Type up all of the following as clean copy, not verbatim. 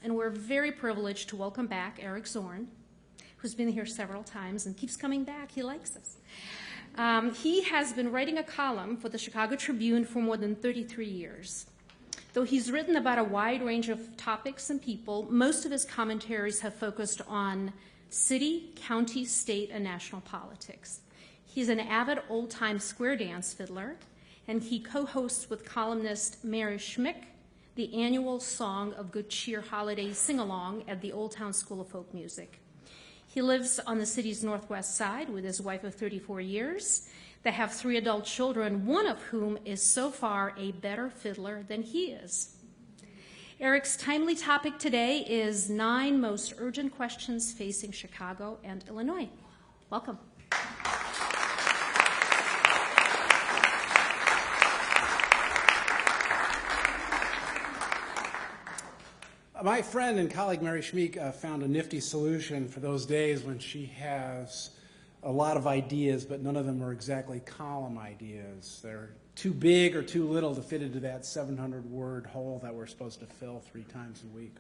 and we're very privileged to welcome back Eric Zorn, who's been here several times and keeps coming back. He likes us. He has been writing a column for the Chicago Tribune for more than 33 years. Though he's written about a wide range of topics and people, most of his commentaries have focused on city, county, state, and national politics. He's an avid old-time square dance fiddler, and he co-hosts with columnist Mary Schmick the annual Song of Good Cheer holiday sing-along at the Old Town School of Folk Music. He lives on the city's northwest side with his wife of 34 years. They have 3 adult children, one of whom is so far a better fiddler than he is. Eric's timely topic today is 9 most urgent questions facing Chicago and Illinois. Welcome. My friend and colleague Mary Schmick found a nifty solution for those days when she has a lot of ideas, but none of them are exactly column ideas. They're too big or too little to fit into that 700-word hole that we're supposed to fill 3 times a week.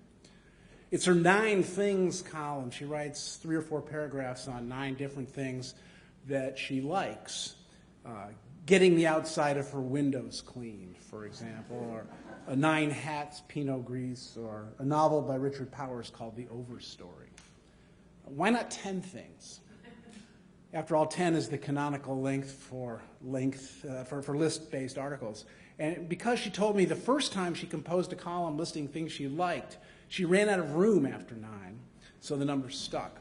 It's her 9 things column. She writes 3 or 4 paragraphs on 9 different things that she likes. Getting the outside of her windows clean, for example, or 9 hats Pinot Gris, or a novel by Richard Powers called The Overstory. Why not 10 things? After all, 10 is the canonical length for list-based articles. And because she told me the first time she composed a column listing things she liked, she ran out of room after 9, so the number stuck.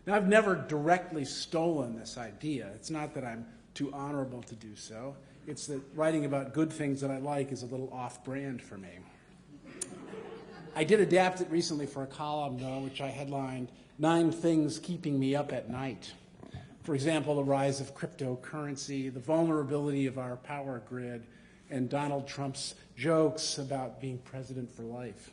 Now, I've never directly stolen this idea. It's not that I'm too honorable to do so. It's that writing about good things that I like is a little off-brand for me. I did adapt it recently for a column, though, which I headlined, 9 Things Keeping Me Up at Night. For example, the rise of cryptocurrency, the vulnerability of our power grid, and Donald Trump's jokes about being president for life.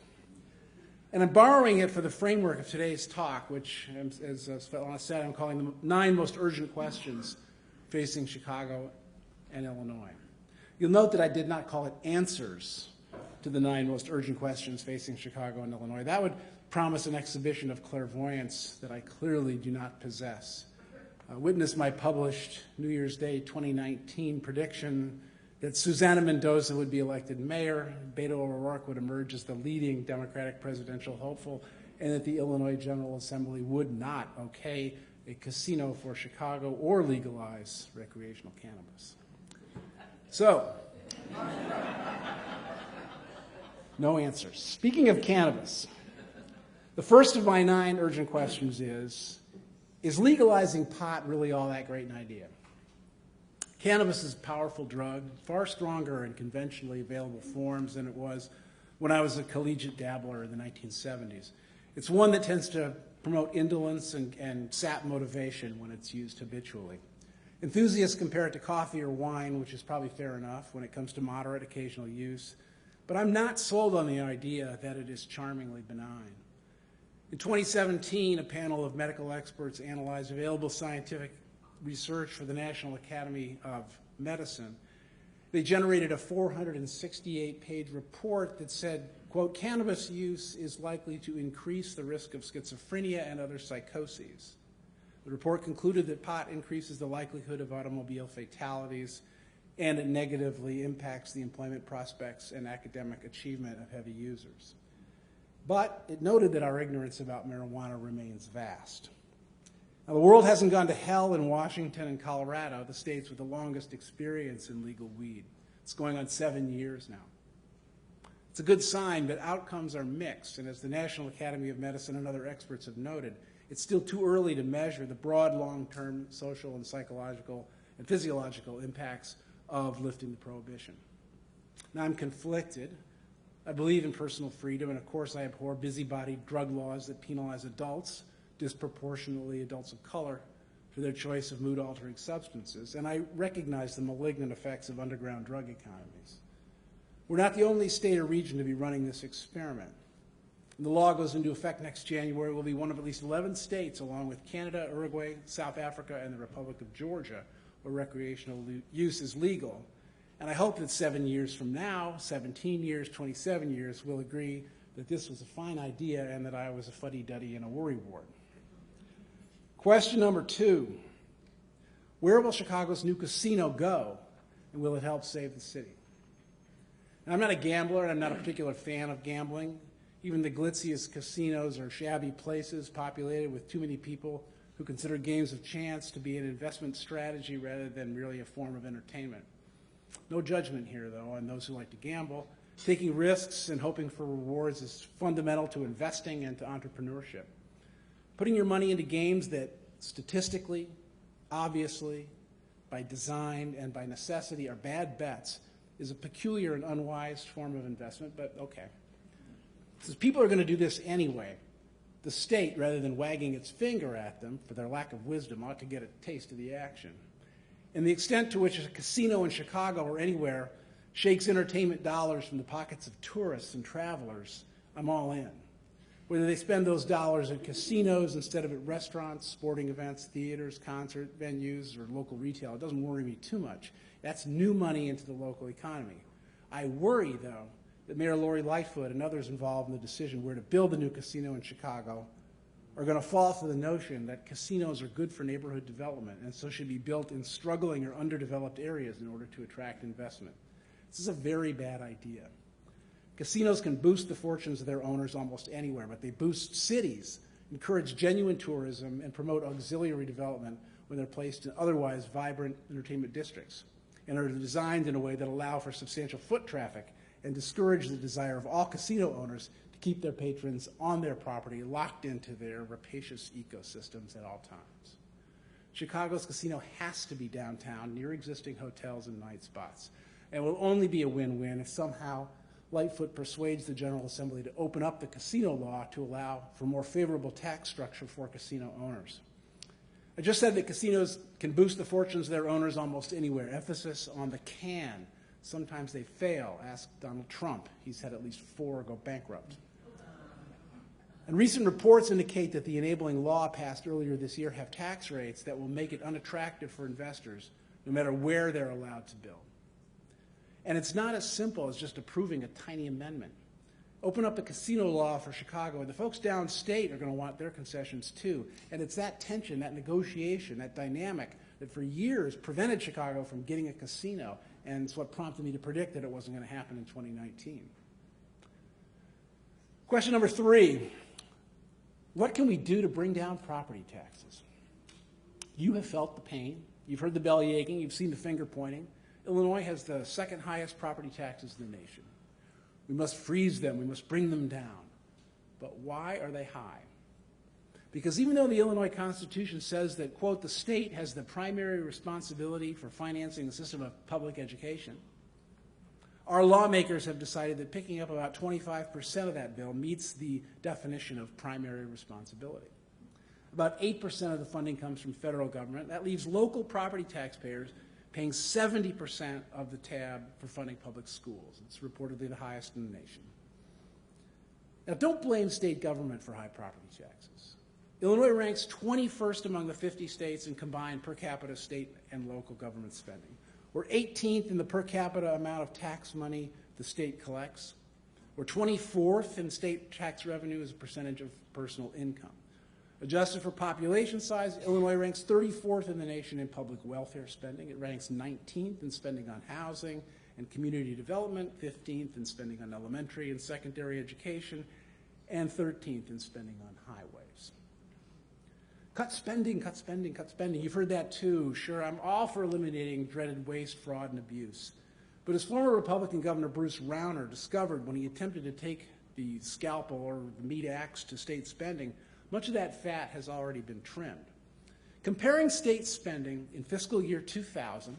And I'm borrowing it for the framework of today's talk, which, as Svetlana said, I'm calling the 9 most urgent questions facing Chicago and Illinois. You'll note that I did not call it answers to the 9 most urgent questions facing Chicago and Illinois. That would promise an exhibition of clairvoyance that I clearly do not possess. Witness my published New Year's Day 2019 prediction that Susana Mendoza would be elected mayor, Beto O'Rourke would emerge as the leading Democratic presidential hopeful, and that the Illinois General Assembly would not okay a casino for Chicago or legalize recreational cannabis. So, no answers. Speaking of cannabis, the first of my 9 urgent questions is legalizing pot really all that great an idea? Cannabis is a powerful drug, far stronger in conventionally available forms than it was when I was a collegiate dabbler in the 1970s. It's one that tends to promote indolence and sap motivation when it's used habitually. Enthusiasts compare it to coffee or wine, which is probably fair enough when it comes to moderate occasional use, but I'm not sold on the idea that it is charmingly benign. In 2017, a panel of medical experts analyzed available scientific research for the National Academy of Medicine. They generated a 468-page report that said, quote, cannabis use is likely to increase the risk of schizophrenia and other psychoses. The report concluded that pot increases the likelihood of automobile fatalities and it negatively impacts the employment prospects and academic achievement of heavy users. But it noted that our ignorance about marijuana remains vast. Now, the world hasn't gone to hell in Washington and Colorado, the states with the longest experience in legal weed. It's going on 7 years now. It's a good sign, but outcomes are mixed, and as the National Academy of Medicine and other experts have noted, it's still too early to measure the broad long-term social and psychological and physiological impacts of lifting the prohibition. Now, I'm conflicted. I believe in personal freedom, and of course I abhor busybody drug laws that penalize adults, disproportionately adults of color, for their choice of mood-altering substances, and I recognize the malignant effects of underground drug economies. We're not the only state or region to be running this experiment. When the law goes into effect next January, we'll be one of at least 11 states, along with Canada, Uruguay, South Africa, and the Republic of Georgia, where recreational use is legal. And I hope that 7 years from now, 17 years, 27 years, we'll agree that this was a fine idea and that I was a fuddy-duddy and a worrywart. Question number 2, where will Chicago's new casino go, and will it help save the city? Now, I'm not a gambler, and I'm not a particular fan of gambling. Even the glitziest casinos are shabby places populated with too many people who consider games of chance to be an investment strategy rather than merely a form of entertainment. No judgment here, though, on those who like to gamble. Taking risks and hoping for rewards is fundamental to investing and to entrepreneurship. Putting your money into games that statistically, obviously, by design and by necessity are bad bets is a peculiar and unwise form of investment, but okay. Since people are going to do this anyway, the state, rather than wagging its finger at them for their lack of wisdom, ought to get a taste of the action. And the extent to which a casino in Chicago or anywhere shakes entertainment dollars from the pockets of tourists and travelers, I'm all in. Whether they spend those dollars at casinos instead of at restaurants, sporting events, theaters, concert venues, or local retail, it doesn't worry me too much. That's new money into the local economy. I worry, though, that Mayor Lori Lightfoot and others involved in the decision where to build the new casino in Chicago are going to fall for the notion that casinos are good for neighborhood development and so should be built in struggling or underdeveloped areas in order to attract investment. This is a very bad idea. Casinos can boost the fortunes of their owners almost anywhere, but they boost cities, encourage genuine tourism, and promote auxiliary development when they're placed in otherwise vibrant entertainment districts, and are designed in a way that allow for substantial foot traffic and discourage the desire of all casino owners to keep their patrons on their property, locked into their rapacious ecosystems at all times. Chicago's casino has to be downtown, near existing hotels and night spots, and will only be a win-win if somehow Lightfoot persuades the General Assembly to open up the casino law to allow for more favorable tax structure for casino owners. I just said that casinos can boost the fortunes of their owners almost anywhere. Emphasis on the can. Sometimes they fail. Ask Donald Trump. He's had at least 4 go bankrupt. And recent reports indicate that the enabling law passed earlier this year have tax rates that will make it unattractive for investors no matter where they're allowed to build. And it's not as simple as just approving a tiny amendment. Open up the casino law for Chicago, and the folks downstate are going to want their concessions too. And it's that tension, that negotiation, that dynamic that for years prevented Chicago from getting a casino, and it's what prompted me to predict that it wasn't going to happen in 2019. Question number 3, what can we do to bring down property taxes? You have felt the pain. You've heard the belly aching. You've seen the finger pointing. Illinois has the second highest property taxes in the nation. We must freeze them. We must bring them down. But why are they high? Because even though the Illinois Constitution says that, quote, the state has the primary responsibility for financing the system of public education, our lawmakers have decided that picking up about 25% of that bill meets the definition of primary responsibility. About 8% of the funding comes from federal government. That leaves local property taxpayers paying 70% of the tab for funding public schools. It's reportedly the highest in the nation. Now, don't blame state government for high property taxes. Illinois ranks 21st among the 50 states in combined per capita state and local government spending. We're 18th in the per capita amount of tax money the state collects. We're 24th in state tax revenue as a percentage of personal income. Adjusted for population size, Illinois ranks 34th in the nation in public welfare spending. It ranks 19th in spending on housing and community development, 15th in spending on elementary and secondary education, and 13th in spending on highways. Cut spending, cut spending, cut spending. You've heard that too. Sure, I'm all for eliminating dreaded waste, fraud, and abuse. But as former Republican Governor Bruce Rauner discovered when he attempted to take the scalpel or the meat axe to state spending, much of that fat has already been trimmed. Comparing state spending in fiscal year 2000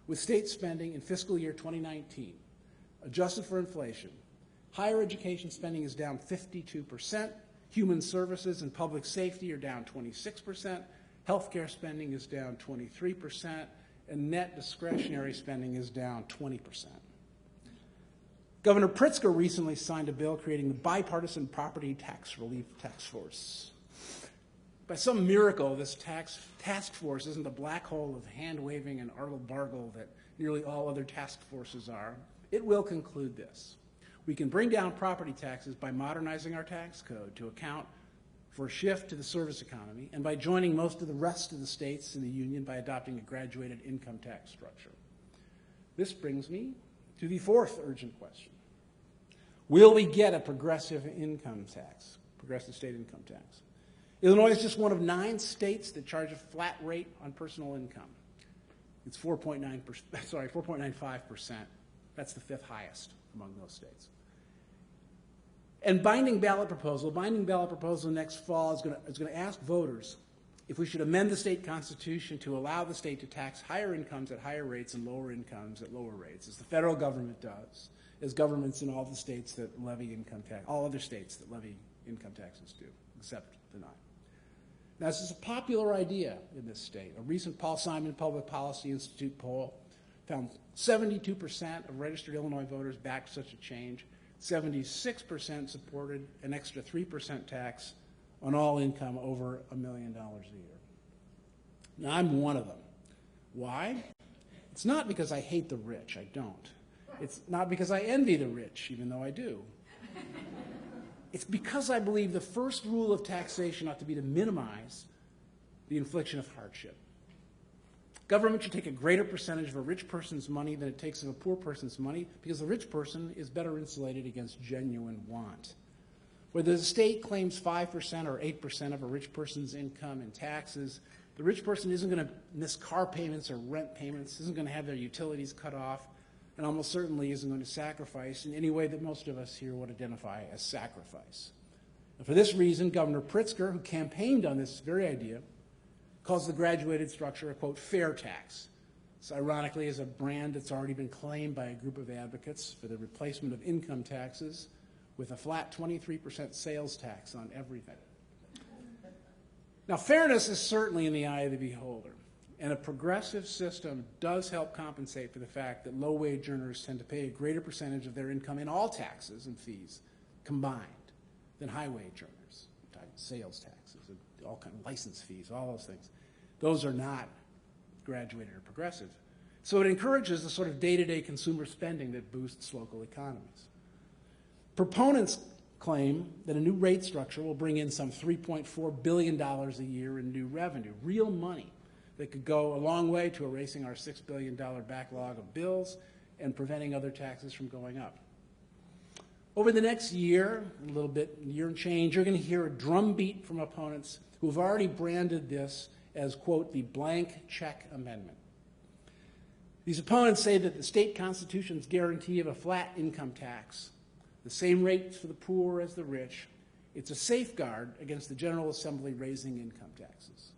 with state spending in fiscal year 2019, adjusted for inflation, higher education spending is down 52%, human services and public safety are down 26%, healthcare spending is down 23%, and net discretionary spending is down 20%. Governor Pritzker recently signed a bill creating the Bipartisan Property Tax Relief Task Force. By some miracle, this task force isn't the black hole of hand-waving and argle-bargle that nearly all other task forces are. It will conclude this. We can bring down property taxes by modernizing our tax code to account for a shift to the service economy and by joining most of the rest of the states in the union by adopting a graduated income tax structure. This brings me to the fourth urgent question. Will we get a progressive income tax, progressive state income tax? Illinois is just one of 9 states that charge a flat rate on personal income. It's 4.95%. That's the 5th highest among those states. And binding ballot proposal next fall is going to ask voters if we should amend the state constitution to allow the state to tax higher incomes at higher rates and lower incomes at lower rates, as the federal government does, as governments in all the states that levy income tax, all other states that levy income taxes do, except the 9. Now, this is a popular idea in this state. A recent Paul Simon Public Policy Institute poll found 72% of registered Illinois voters backed such a change. 76% supported an extra 3% tax on all income over $1 million a year. Now, I'm one of them. Why? It's not because I hate the rich. I don't. It's not because I envy the rich, even though I do. It's because I believe the first rule of taxation ought to be to minimize the infliction of hardship. Government should take a greater percentage of a rich person's money than it takes of a poor person's money because the rich person is better insulated against genuine want. Whether the state claims 5% or 8% of a rich person's income in taxes, the rich person isn't going to miss car payments or rent payments, isn't going to have their utilities cut off, and almost certainly isn't going to sacrifice in any way that most of us here would identify as sacrifice. And for this reason, Governor Pritzker, who campaigned on this very idea, calls the graduated structure a, quote, fair tax. This, ironically, is a brand that's already been claimed by a group of advocates for the replacement of income taxes with a flat 23% sales tax on everything. Now, fairness is certainly in the eye of the beholder, and a progressive system does help compensate for the fact that low-wage earners tend to pay a greater percentage of their income in all taxes and fees combined than high-wage earners, sales taxes, all kind of license fees, all those things. Those are not graduated or progressive. So it encourages the sort of day-to-day consumer spending that boosts local economies. Proponents claim that a new rate structure will bring in some $3.4 billion a year in new revenue, real money that could go a long way to erasing our $6 billion backlog of bills and preventing other taxes from going up. Over the next year, a little bit, year and change, you're going to hear a drumbeat from opponents who have already branded this as, quote, the blank check amendment. These opponents say that the state constitution's guarantee of a flat income tax, the same rates for the poor as the rich, it's a safeguard against the General Assembly raising income taxes.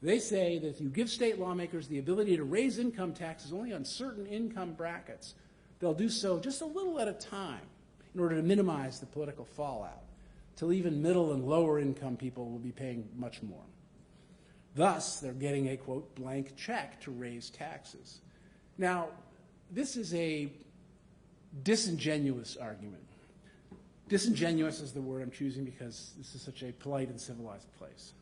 They say that if you give state lawmakers the ability to raise income taxes only on certain income brackets, they'll do so just a little at a time in order to minimize the political fallout, till even middle and lower income people will be paying much more. Thus, they're getting a, quote, blank check to raise taxes. Now, this is a disingenuous argument. Disingenuous is the word I'm choosing because this is such a polite and civilized place.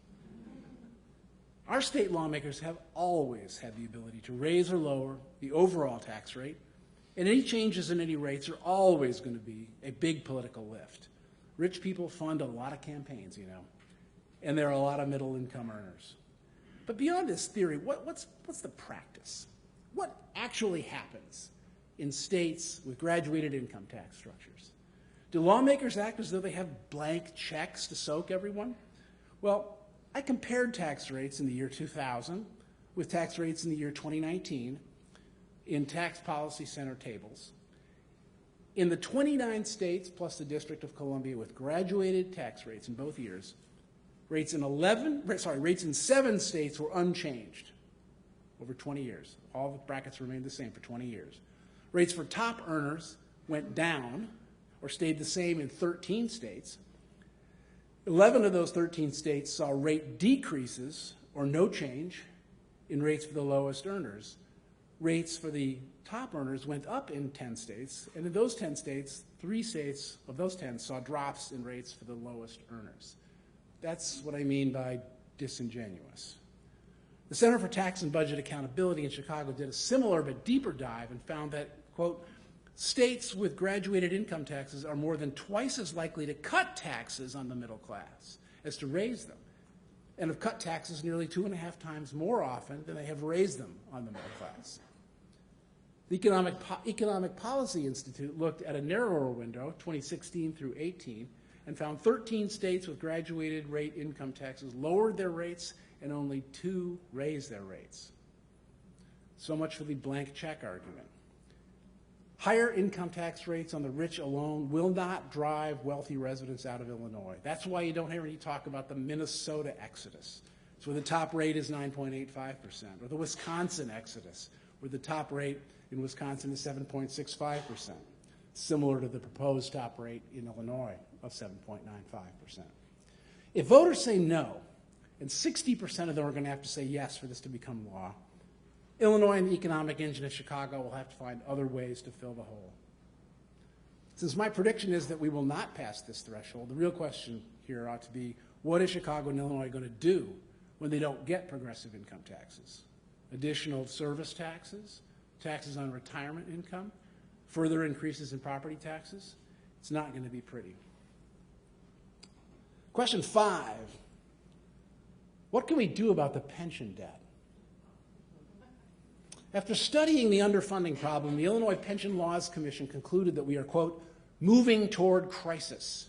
Our state lawmakers have always had the ability to raise or lower the overall tax rate, and any changes in any rates are always going to be a big political lift. Rich people fund a lot of campaigns, you know, and there are a lot of middle-income earners. But beyond this theory, what's the practice? What actually happens in states with graduated income tax structures? Do lawmakers act as though they have blank checks to soak everyone? Well, I compared tax rates in the year 2000 with tax rates in the year 2019 in Tax Policy Center tables. In the 29 states plus the District of Columbia with graduated tax rates in both years, rates in 7 states were unchanged over 20 years. All the brackets remained the same for 20 years. Rates for top earners went down or stayed the same in 13 states. 11 of those 13 states saw rate decreases or no change in rates for the lowest earners. Rates for the top earners went up in 10 states, and in those 10 states, 3 states of those 10 saw drops in rates for the lowest earners. That's what I mean by disingenuous. The Center for Tax and Budget Accountability in Chicago did a similar but deeper dive and found that, quote, States with graduated income taxes are more than twice as likely to cut taxes on the middle class as to raise them, and have cut taxes nearly 2.5 times more often than they have raised them on the middle class. The Economic Policy Institute looked at a narrower window, 2016 through 18, and found 13 states with graduated rate income taxes lowered their rates and only 2 raised their rates. So much for the blank check argument. Higher income tax rates on the rich alone will not drive wealthy residents out of Illinois. That's why you don't hear any talk about the Minnesota exodus, where the top rate is 9.85%, or the Wisconsin exodus, where the top rate in Wisconsin is 7.65%, similar to the proposed top rate in Illinois of 7.95%. If voters say no, and 60% of them are going to have to say yes for this to become law, Illinois and the economic engine of Chicago will have to find other ways to fill the hole. Since my prediction is that we will not pass this threshold, the real question here ought to be, what is Chicago and Illinois going to do when they don't get progressive income taxes? Additional service taxes, taxes on retirement income, further increases in property taxes? It's not going to be pretty. Question 5, what can we do about the pension debt? After studying the underfunding problem, the Illinois Pension Laws Commission concluded that we are, quote, moving toward crisis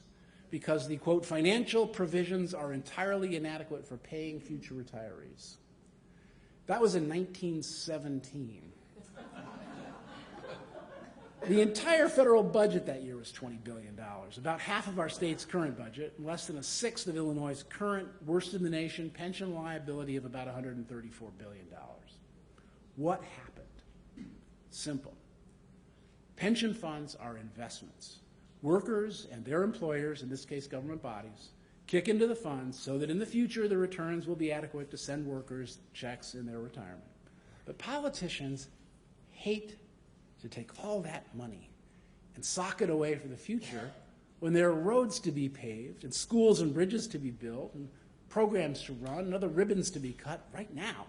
because the, quote, financial provisions are entirely inadequate for paying future retirees. That was in 1917. The entire federal budget that year was $20 billion, about half of our state's current budget, and less than a sixth of Illinois' current, worst in the nation, pension liability of about $134 billion. What happened? Simple. Pension funds are investments. Workers and their employers, in this case government bodies, kick into the funds so that in the future the returns will be adequate to send workers checks in their retirement. But politicians hate to take all that money and sock it away for the future when there are roads to be paved and schools and bridges to be built and programs to run and other ribbons to be cut right now.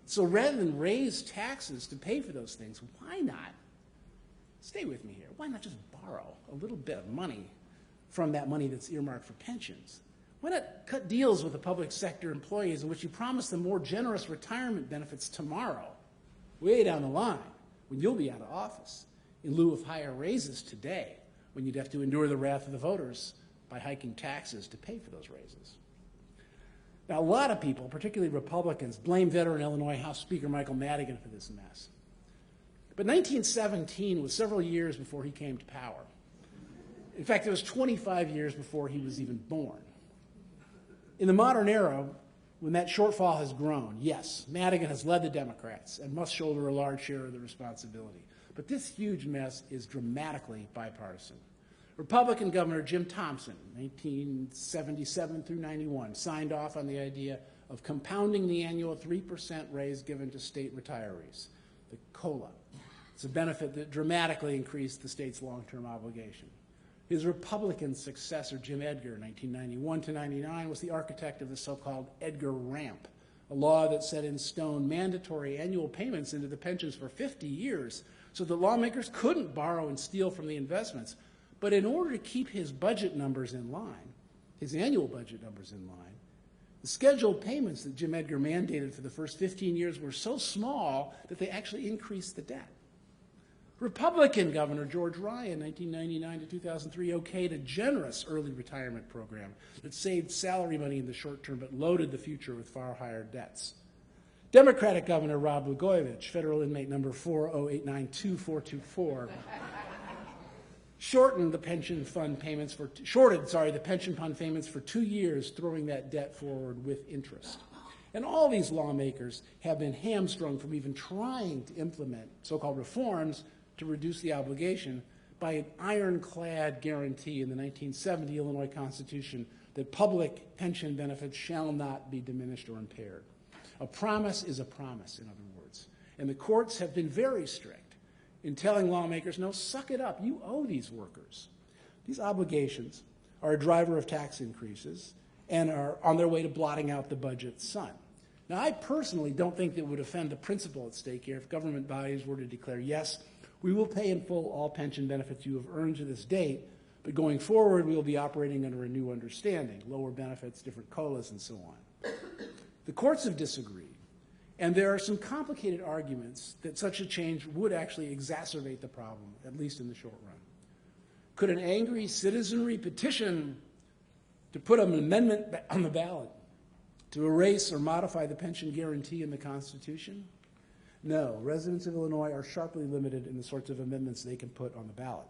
So rather than raise taxes to pay for those things, why not, stay with me here, why not just borrow a little bit of money from that money that's earmarked for pensions? Why not cut deals with the public sector employees in which you promise them more generous retirement benefits tomorrow, way down the line, when you'll be out of office, in lieu of higher raises today, when you'd have to endure the wrath of the voters by hiking taxes to pay for those raises? Now, a lot of people, particularly Republicans, blame veteran Illinois House Speaker Michael Madigan for this mess. But 1917 was several years before he came to power. In fact, it was 25 years before he was even born. In the modern era, when that shortfall has grown, yes, Madigan has led the Democrats and must shoulder a large share of the responsibility. But this huge mess is dramatically bipartisan. Republican Governor Jim Thompson, 1977 through 91, signed off on the idea of compounding the annual 3% raise given to state retirees, the COLA. It's a benefit that dramatically increased the state's long-term obligation. His Republican successor, Jim Edgar, 1991 to 99, was the architect of the so-called Edgar Ramp, a law that set in stone mandatory annual payments into the pensions for 50 years so that lawmakers couldn't borrow and steal from the investments. But in order to keep his budget numbers in line, his annual budget numbers in line, the scheduled payments that Jim Edgar mandated for the first 15 years were so small that they actually increased the debt. Republican Governor George Ryan, 1999 to 2003, okayed a generous early retirement program that saved salary money in the short term but loaded the future with far higher debts. Democratic Governor Rod Blagojevich, federal inmate number 408924424, shorted the pension fund payments for 2 years, throwing that debt forward with interest. And all these lawmakers have been hamstrung from even trying to implement so-called reforms to reduce the obligation by an ironclad guarantee in the 1970 Illinois Constitution that public pension benefits shall not be diminished or impaired. A promise is a promise, in other words. And the courts have been very strict in telling lawmakers, no, suck it up, you owe these workers. These obligations are a driver of tax increases and are on their way to blotting out the budget's sun. Now, I personally don't think that it would offend the principle at stake here if government bodies were to declare, yes, We will pay in full all pension benefits you have earned to this date, but going forward, we will be operating under a new understanding, lower benefits, different COLAs, and so on. The courts have disagreed, and there are some complicated arguments that such a change would actually exacerbate the problem, at least in the short run. Could an angry citizenry petition to put an amendment on the ballot to erase or modify the pension guarantee in the Constitution? No, residents of Illinois are sharply limited in the sorts of amendments they can put on the ballot.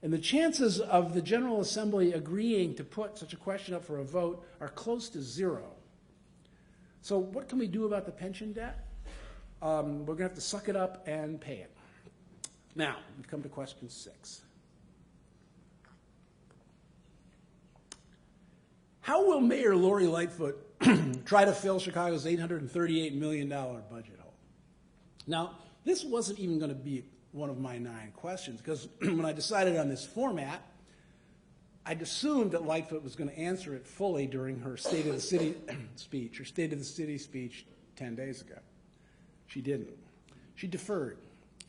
And the chances of the General Assembly agreeing to put such a question up for a vote are close to zero. So what can we do about the pension debt? We're going to have to suck it up and pay it. Now, we come to question 6. How will Mayor Lori Lightfoot try to fill Chicago's $838 million budget hole? Now, this wasn't even going to be one of my 9 questions, because when I decided on this format, I'd assumed that Lightfoot was going to answer it fully during her State of the City speech, or State of the City speech 10 days ago. She didn't. She deferred.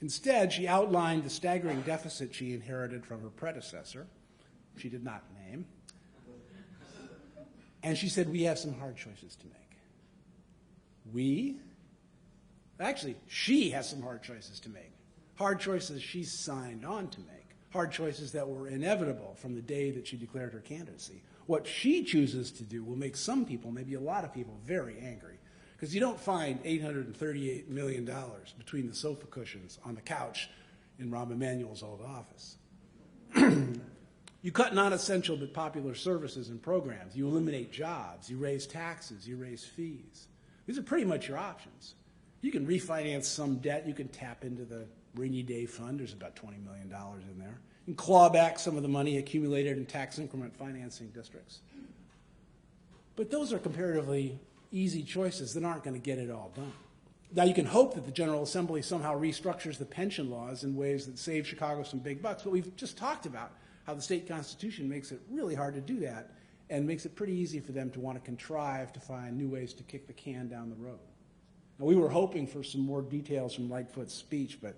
Instead, she outlined the staggering deficit she inherited from her predecessor, she did not name, and she said, we have some hard choices to make. We? Actually, she has some hard choices to make. Hard choices she signed on to make. Hard choices that were inevitable from the day that she declared her candidacy. What she chooses to do will make some people, maybe a lot of people, very angry. Because you don't find $838 million between the sofa cushions on the couch in Rahm Emanuel's old office. You cut non-essential but popular services and programs. You eliminate jobs. You raise taxes. You raise fees. These are pretty much your options. You can refinance some debt. You can tap into the rainy day fund. There's about $20 million in there. You can claw back some of the money accumulated in tax increment financing districts. But those are comparatively easy choices that aren't going to get it all done. Now, you can hope that the General Assembly somehow restructures the pension laws in ways that save Chicago some big bucks, but we've just talked about how the state constitution makes it really hard to do that and makes it pretty easy for them to want to contrive to find new ways to kick the can down the road. Now, we were hoping for some more details from Lightfoot's speech, but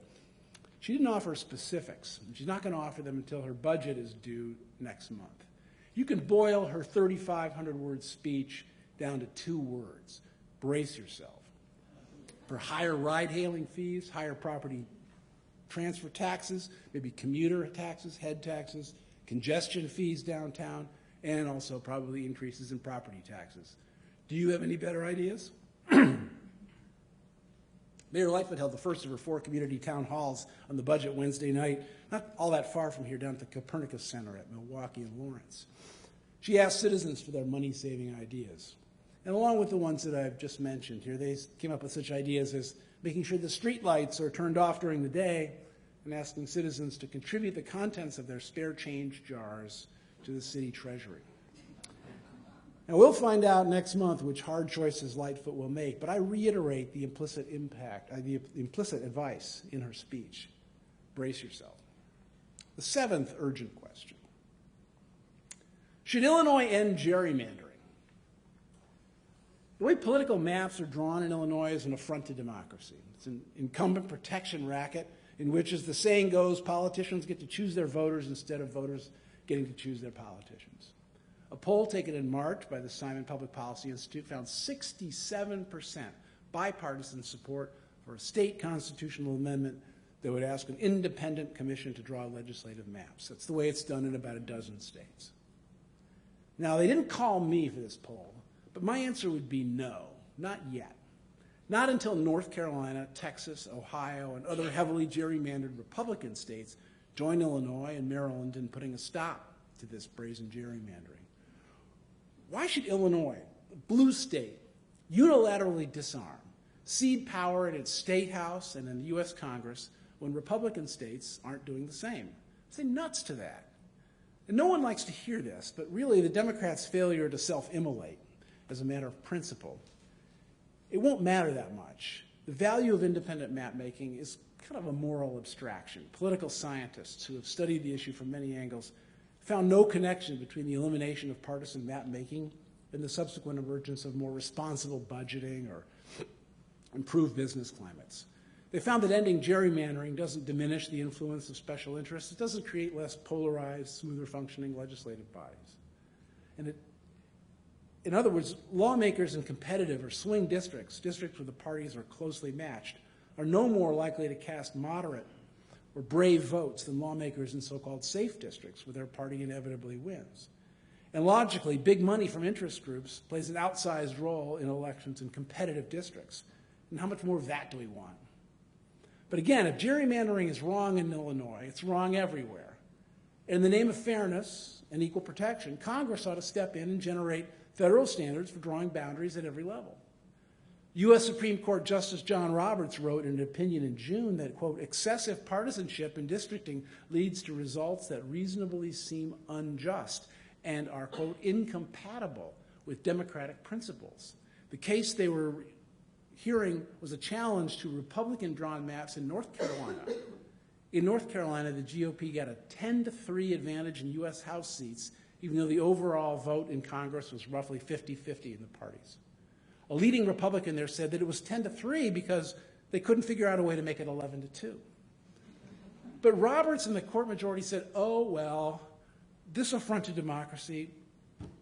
she didn't offer specifics. She's not going to offer them until her budget is due next month. You can boil her 3,500-word speech down to 2 words. Brace yourself. For higher ride-hailing fees, higher property transfer taxes, maybe commuter taxes, head taxes, congestion fees downtown, and also probably increases in property taxes. Do you have any better ideas? Mayor Lightfoot held the first of her 4 community town halls on the budget Wednesday night, not all that far from here, down at the Copernicus Center at Milwaukee and Lawrence. She asked citizens for their money-saving ideas. And along with the ones that I've just mentioned here, they came up with such ideas as making sure the street lights are turned off during the day and asking citizens to contribute the contents of their spare change jars to the city treasury. Now, we'll find out next month which hard choices Lightfoot will make, but I reiterate the implicit advice in her speech. Brace yourself. The 7th urgent question. Should Illinois end gerrymandering? The way political maps are drawn in Illinois is an affront to democracy. It's an incumbent protection racket in which, as the saying goes, politicians get to choose their voters instead of voters getting to choose their politicians. A poll taken in March by the Simon Public Policy Institute found 67% bipartisan support for a state constitutional amendment that would ask an independent commission to draw legislative maps. That's the way it's done in about a dozen states. Now, they didn't call me for this poll, but my answer would be no, not yet. Not until North Carolina, Texas, Ohio, and other heavily gerrymandered Republican states join Illinois and Maryland in putting a stop to this brazen gerrymandering. Why should Illinois, a blue state, unilaterally disarm, cede power in its state house and in the U.S. Congress when Republican states aren't doing the same? Say nuts to that. And no one likes to hear this, but really the Democrats' failure to self-immolate as a matter of principle, it won't matter that much. The value of independent map-making is kind of a moral abstraction. Political scientists who have studied the issue from many angles found no connection between the elimination of partisan map-making and the subsequent emergence of more responsible budgeting or improved business climates. They found that ending gerrymandering doesn't diminish the influence of special interests. It doesn't create less polarized, smoother functioning legislative bodies. And in other words, lawmakers in competitive or swing districts, districts where the parties are closely matched, are no more likely to cast moderate or brave votes than lawmakers in so-called safe districts where their party inevitably wins. And logically, big money from interest groups plays an outsized role in elections in competitive districts. And how much more of that do we want? But again, if gerrymandering is wrong in Illinois, it's wrong everywhere. In the name of fairness and equal protection, Congress ought to step in and generate federal standards for drawing boundaries at every level. U.S. Supreme Court Justice John Roberts wrote in an opinion in June that, quote, excessive partisanship in districting leads to results that reasonably seem unjust and are, quote, incompatible with democratic principles. The case they were hearing was a challenge to Republican-drawn maps in North Carolina. In North Carolina, the GOP got a 10-3 advantage in U.S. House seats, even though the overall vote in Congress was roughly 50-50 in the parties. A leading Republican there said that it was 10-3 because they couldn't figure out a way to make it 11-2. But Roberts and the court majority said, oh, well, this affront to democracy.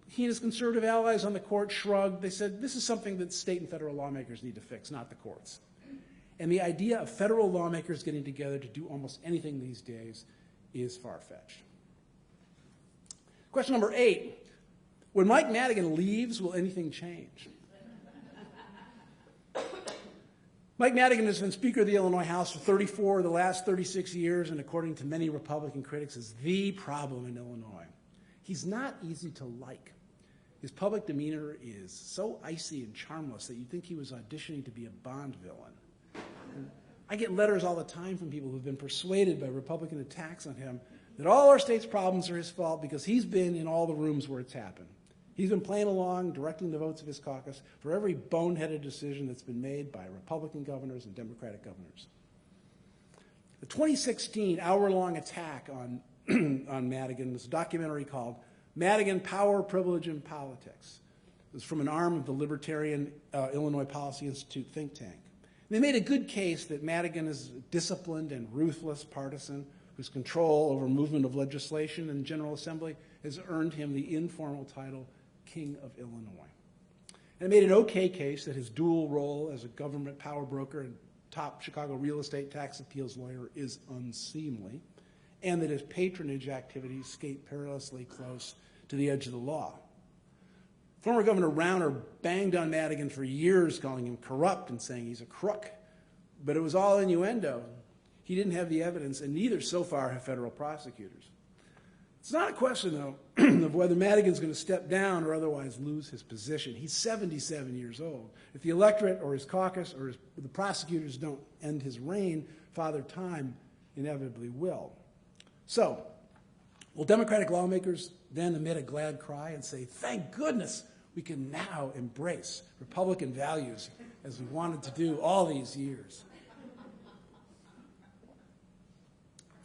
He and his conservative allies on the court shrugged. They said, this is something that state and federal lawmakers need to fix, not the courts. And the idea of federal lawmakers getting together to do almost anything these days is far-fetched. Question number 8. When Mike Madigan leaves, will anything change? Mike Madigan has been Speaker of the Illinois House for 34 of the last 36 years, and according to many Republican critics, is the problem in Illinois. He's not easy to like. His public demeanor is so icy and charmless that you'd think he was auditioning to be a Bond villain. And I get letters all the time from people who've been persuaded by Republican attacks on him that all our state's problems are his fault because he's been in all the rooms where it's happened. He's been playing along, directing the votes of his caucus for every boneheaded decision that's been made by Republican governors and Democratic governors. The 2016 hour-long attack on Madigan was a documentary called Madigan, Power, Privilege, and Politics. It was from an arm of the Libertarian Illinois Policy Institute think tank. And they made a good case that Madigan is a disciplined and ruthless partisan whose control over movement of legislation in the General Assembly has earned him the informal title King of Illinois. And it made an okay case that his dual role as a government power broker and top Chicago real estate tax appeals lawyer is unseemly, and that his patronage activities skate perilously close to the edge of the law. Former Governor Rauner banged on Madigan for years, calling him corrupt and saying he's a crook, but it was all innuendo. He didn't have the evidence, and neither so far have federal prosecutors. It's not a question, though, of whether Madigan's going to step down or otherwise lose his position. He's 77 years old. If the electorate or his caucus or the prosecutors don't end his reign, Father Time inevitably will. So, will Democratic lawmakers then emit a glad cry and say, thank goodness we can now embrace Republican values as we wanted to do all these years?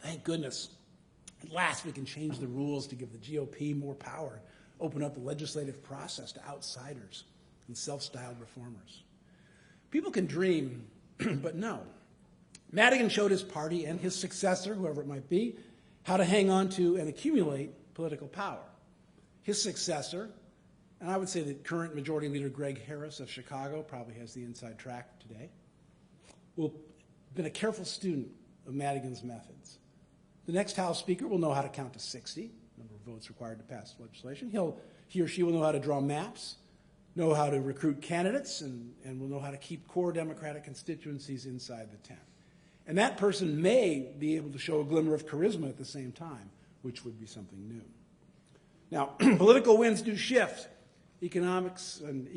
Thank goodness. At last we can change the rules to give the GOP more power, open up the legislative process to outsiders and self-styled reformers. People can dream, but no. Madigan showed his party and his successor, whoever it might be, how to hang on to and accumulate political power. His successor, and I would say that current Majority Leader Greg Harris of Chicago probably has the inside track today, will have been a careful student of Madigan's methods. The next House Speaker will know how to count to 60, number of votes required to pass legislation. He or she will know how to draw maps, know how to recruit candidates, and will know how to keep core Democratic constituencies inside the tent. And that person may be able to show a glimmer of charisma at the same time, which would be something new. Now, political winds do shift. Economics and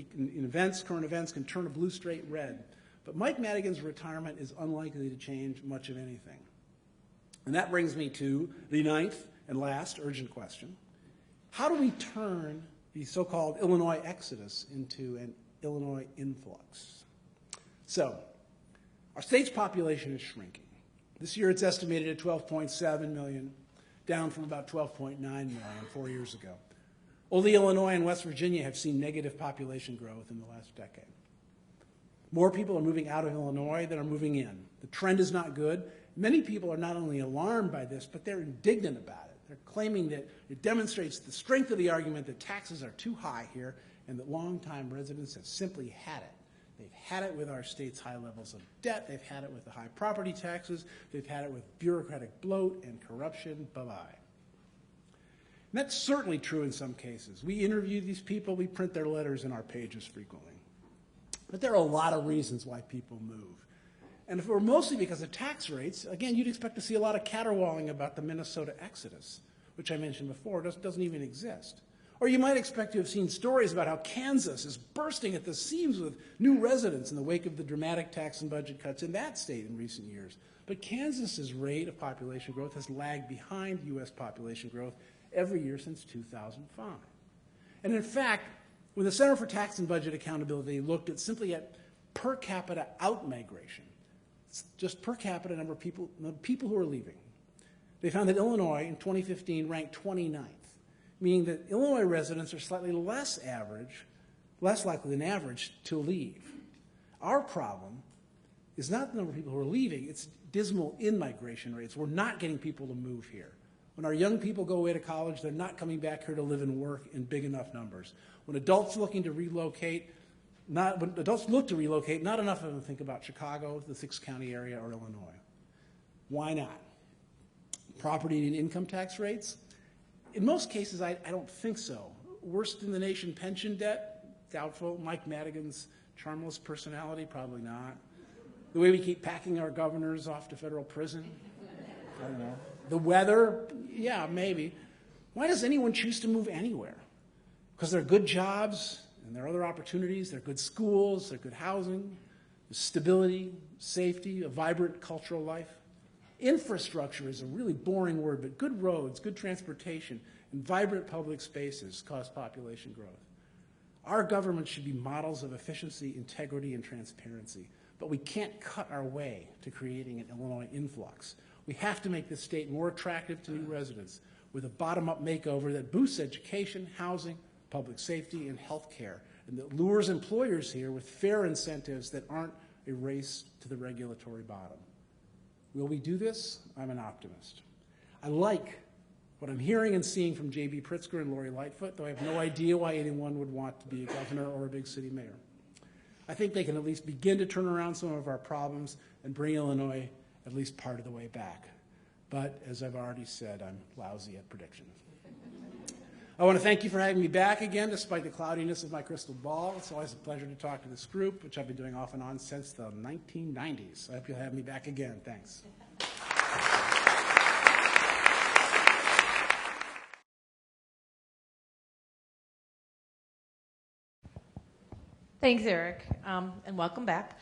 current events can turn a blue straight red. But Mike Madigan's retirement is unlikely to change much of anything. And that brings me to the ninth and last urgent question. How do we turn the so-called Illinois exodus into an Illinois influx? So, our state's population is shrinking. This year it's estimated at 12.7 million, down from about 12.9 million 4 years ago. Only Illinois and West Virginia have seen negative population growth in the last decade. More people are moving out of Illinois than are moving in. The trend is not good. Many people are not only alarmed by this, but they're indignant about it. They're claiming that it demonstrates the strength of the argument that taxes are too high here and that longtime residents have simply had it. They've had it with our state's high levels of debt. They've had it with the high property taxes. They've had it with bureaucratic bloat and corruption. Bye-bye. And that's certainly true in some cases. We interview these people. We print their letters in our pages frequently. But there are a lot of reasons why people move. And if it were mostly because of tax rates, again, you'd expect to see a lot of caterwauling about the Minnesota exodus, which I mentioned before doesn't even exist. Or you might expect to have seen stories about how Kansas is bursting at the seams with new residents in the wake of the dramatic tax and budget cuts in that state in recent years. But Kansas's rate of population growth has lagged behind U.S. population growth every year since 2005. And in fact, when the Center for Tax and Budget Accountability looked at simply at per capita out-migration, just per capita number of people who are leaving, they found that Illinois in 2015 ranked 29th, meaning that Illinois residents are slightly less likely than average to leave. Our problem is not the number of people who are leaving, it's dismal in-migration rates. We're not getting people to move here. When our young people go away to college, they're not coming back here to live and work in big enough numbers. When adults look to relocate, not enough of them think about Chicago, the six-county area, or Illinois. Why not? Property and income tax rates? In most cases, I don't think so. Worst in the nation pension debt? Doubtful. Mike Madigan's charmless personality? Probably not. The way we keep packing our governors off to federal prison? I don't know. The weather? Yeah, maybe. Why does anyone choose to move anywhere? Because there are good jobs, and there are other opportunities, there are good schools, there are good housing, there's stability, safety, a vibrant cultural life. Infrastructure is a really boring word, but good roads, good transportation, and vibrant public spaces cause population growth. Our government should be models of efficiency, integrity, and transparency, but we can't cut our way to creating an Illinois influx. We have to make this state more attractive to new residents with a bottom-up makeover that boosts education, housing, public safety, and health care, and that lures employers here with fair incentives that aren't a race to the regulatory bottom. Will we do this? I'm an optimist. I like what I'm hearing and seeing from J.B. Pritzker and Lori Lightfoot, though I have no idea why anyone would want to be a governor or a big city mayor. I think they can at least begin to turn around some of our problems and bring Illinois at least part of the way back. But as I've already said, I'm lousy at predictions. I want to thank you for having me back again, despite the cloudiness of my crystal ball. It's always a pleasure to talk to this group, which I've been doing off and on since the 1990s. I hope you'll have me back again. Thanks. Thanks, Eric, and welcome back.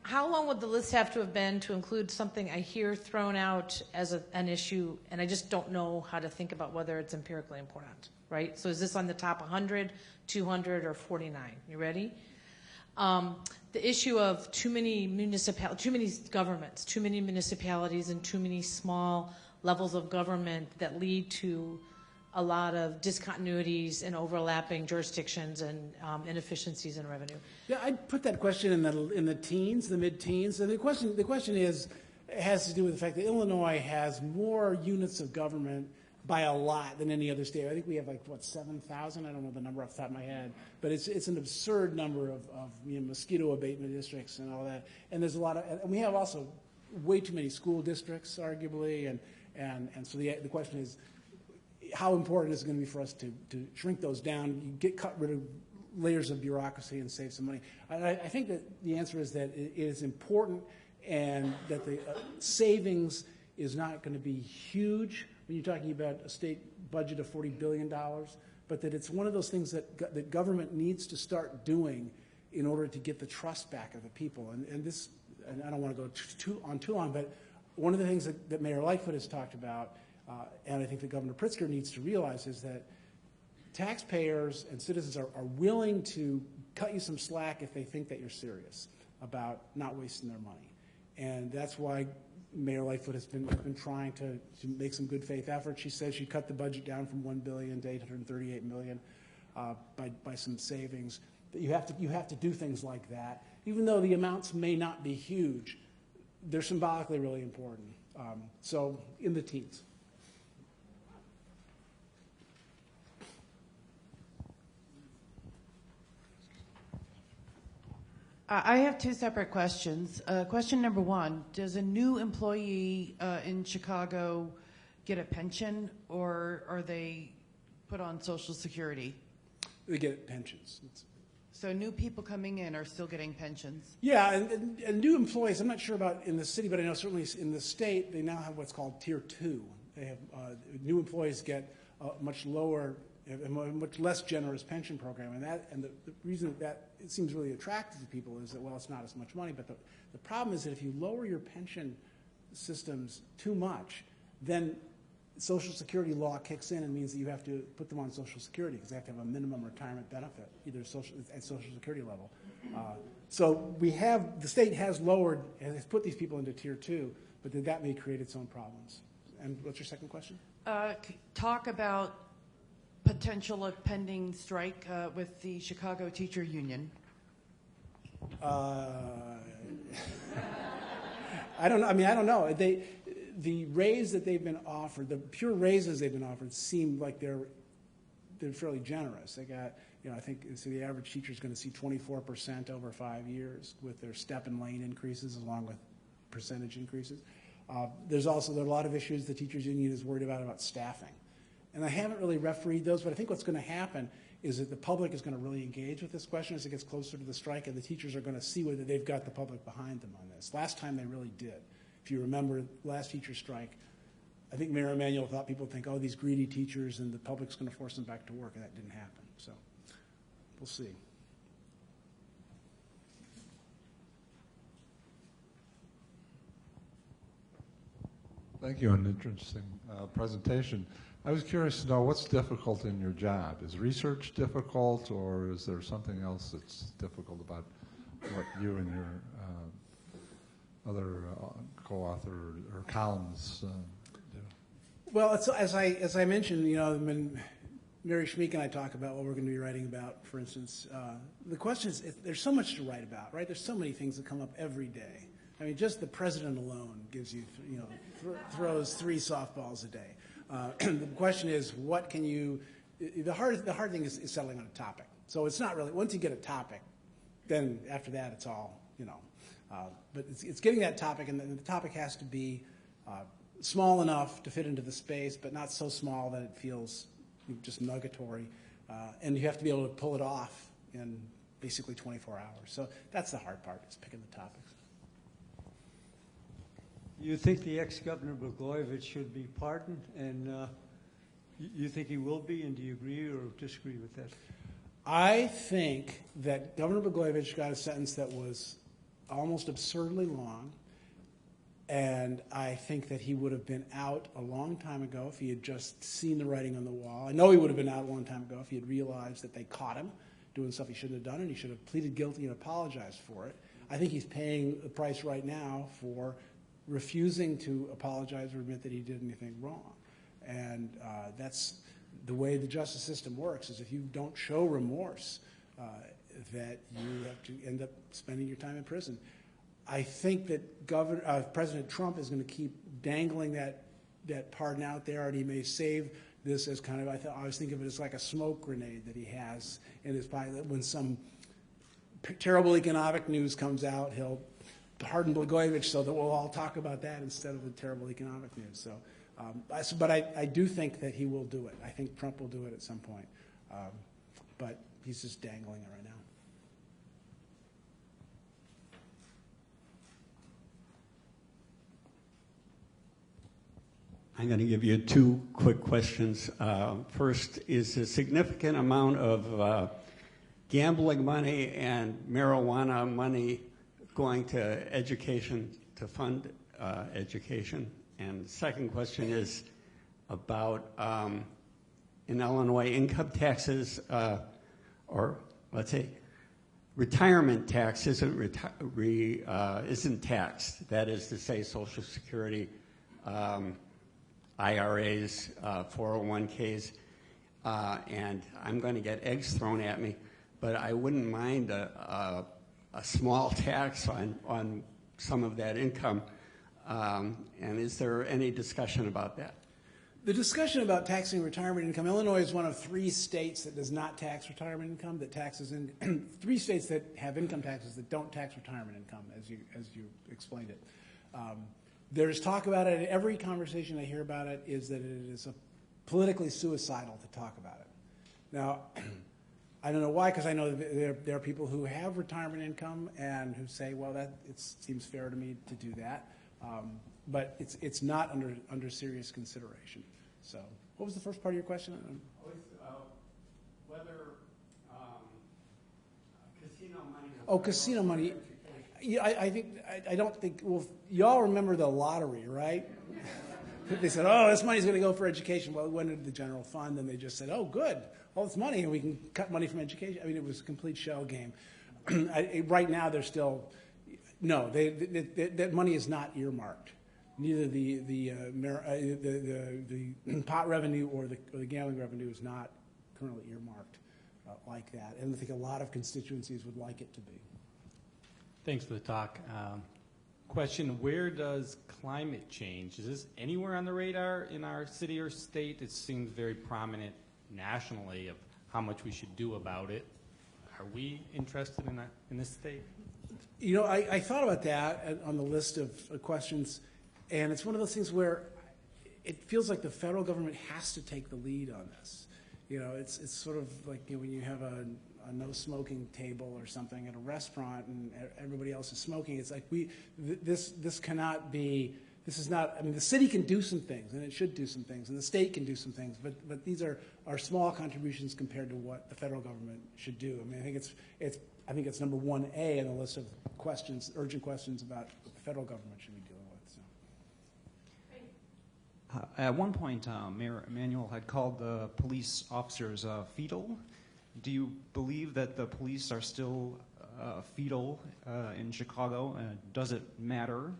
How long would the list have to have been to include something I hear thrown out as an issue, and I just don't know how to think about whether it's empirically important, right? So is this on the top 100, 200, or 49? You ready? The issue of too many governments, too many municipalities, and too many small levels of government that lead to a lot of discontinuities and overlapping jurisdictions and inefficiencies in revenue. Yeah, I'd put that question in the teens, the mid-teens. And the question has to do with the fact that Illinois has more units of government by a lot than any other state. I think we have 7,000? I don't know the number off the top of my head, but it's an absurd number of mosquito abatement districts and all that. And there's a lot of, and we have also way too many school districts, arguably, and so the question is, how important is it going to be for us to shrink those down, cut rid of layers of bureaucracy and save some money? And I think that the answer is that it is important and that the savings is not going to be huge when you're talking about a state budget of $40 billion, but that it's one of those things that government needs to start doing in order to get the trust back of the people. And I don't want to go too long, but one of the things that Mayor Lightfoot has talked about, and I think that Governor Pritzker needs to realize, is that taxpayers and citizens are willing to cut you some slack if they think that you're serious about not wasting their money. And that's why Mayor Lightfoot has been trying to make some good faith efforts. She says she cut the budget down from $1 billion to $838 million by some savings. You have to do things like that. even though the amounts may not be huge, they're symbolically really important. So in the teens. I have two separate questions. Question number one, does a new employee in Chicago get a pension, or are they put on Social Security? They get pensions. So new people coming in are still getting pensions? Yeah, and new employees, I'm not sure about in the city, but I know certainly in the state, they now have what's called Tier 2. They have, new employees get a much lower, a much less generous pension program, and the reason that it seems really attractive to people is that, well, it's not as much money, but the problem is that if you lower your pension systems too much, then Social Security law kicks in and means that you have to put them on Social Security because they have to have a minimum retirement benefit, either at Social Security level. So the state has put these people into Tier 2, but that may create its own problems. And what's your second question? Talk about potential of pending strike with the Chicago Teacher Union. I don't know. I mean, I don't know. The raise that they've been offered, the pure raises they've been offered, seem like they're fairly generous. They got, I think so the average teacher is going to see 24% over 5 years with their step and lane increases along with percentage increases. There are a lot of issues the teachers union is worried about staffing. And I haven't really refereed those, but I think what's going to happen is that the public is going to really engage with this question as it gets closer to the strike, and the teachers are going to see whether they've got the public behind them on this. Last time they really did. If you remember last teacher strike, I think Mayor Emanuel thought people would think, oh, these greedy teachers and the public's going to force them back to work, and that didn't happen. So we'll see. Thank you, an interesting presentation. I was curious to know what's difficult in your job. Is research difficult, or is there something else that's difficult about what you and your other co-author or columnists do? Well, as I mentioned, when Mary Schmeek and I talk about what we're going to be writing about, for instance, the question is, there's so much to write about, right? There's so many things that come up every day. I mean, just the president alone gives you, throws 3 softballs a day. The question is, what can you? The hard thing is settling on a topic. So it's not really, once you get a topic, then after that it's all, but it's getting that topic, and the topic has to be small enough to fit into the space, but not so small that it feels just nugatory, and you have to be able to pull it off in basically 24 hours. So that's the hard part, is picking the topics. You think the ex-governor Blagojevich should be pardoned, and you think he will be, and do you agree or disagree with that? I think that Governor Blagojevich got a sentence that was almost absurdly long, and I think that he would have been out a long time ago if he had just seen the writing on the wall. I know he would have been out a long time ago if he had realized that they caught him doing stuff he shouldn't have done, and he should have pleaded guilty and apologized for it. I think he's paying the price right now for refusing to apologize or admit that he did anything wrong. And that's the way the justice system works, is if you don't show remorse, that you have to end up spending your time in prison. I think that President Trump is going to keep dangling that pardon out there, and he may save this as kind of, I always think of it as like a smoke grenade that he has in his pocket. When some terrible economic news comes out, he'll pardon Blagojevich so that we'll all talk about that instead of the terrible economic news. So, but I do think that he will do it. I think Trump will do it at some point. But he's just dangling it right now. I'm going to give you 2 quick questions. First, is a significant amount of gambling money and marijuana money going to education, to fund education? And the second question is about, in Illinois, income taxes, or let's say retirement tax isn't taxed. That is to say, Social Security, IRAs, 401ks, and I'm going to get eggs thrown at me, but I wouldn't mind a a small tax on some of that income. And is there any discussion about that? The discussion about taxing retirement income, Illinois is one of 3 states that does not tax retirement income, that taxes in 3 states that have income taxes that don't tax retirement income, as you explained it. There's talk about it. Every conversation I hear about it is that it is politically suicidal to talk about it. Now, I don't know why, because I know there are people who have retirement income and who say, well, it seems fair to me to do that. But it's not under serious consideration. So, what was the first part of your question? Whether casino money. Casino money. Yeah, I don't think. Well, y'all remember the lottery, right? They said, "Oh, this money's going to go for education." Well, it went into the general fund, and they just said, "Oh, good, all this money, and we can cut money from education." I mean, it was a complete shell game. Right now, they're still. No, that money is not earmarked. Neither the pot revenue or the gambling revenue is not currently earmarked like that. And I think a lot of constituencies would like it to be. Thanks for the talk. Question, where does climate change? Is this anywhere on the radar in our city or state? It seems very prominent nationally of how much we should do about it. Are we interested in this state? You know, I thought about that on the list of questions, and it's one of those things where it feels like the federal government has to take the lead on this. You know, it's sort of like, you know, when you have a no smoking table or something at a restaurant and everybody else is smoking. It's like this cannot be. This is not. I mean, the city can do some things, and it should do some things, and the state can do some things, but these are small contributions compared to what the federal government should do. I mean, I think it's number 1A on the list of questions, urgent questions about what the federal government should be dealing with. So. At one point, Mayor Emanuel had called the police officers fetal. Do you believe that the police are still fetal in Chicago? Does it matter?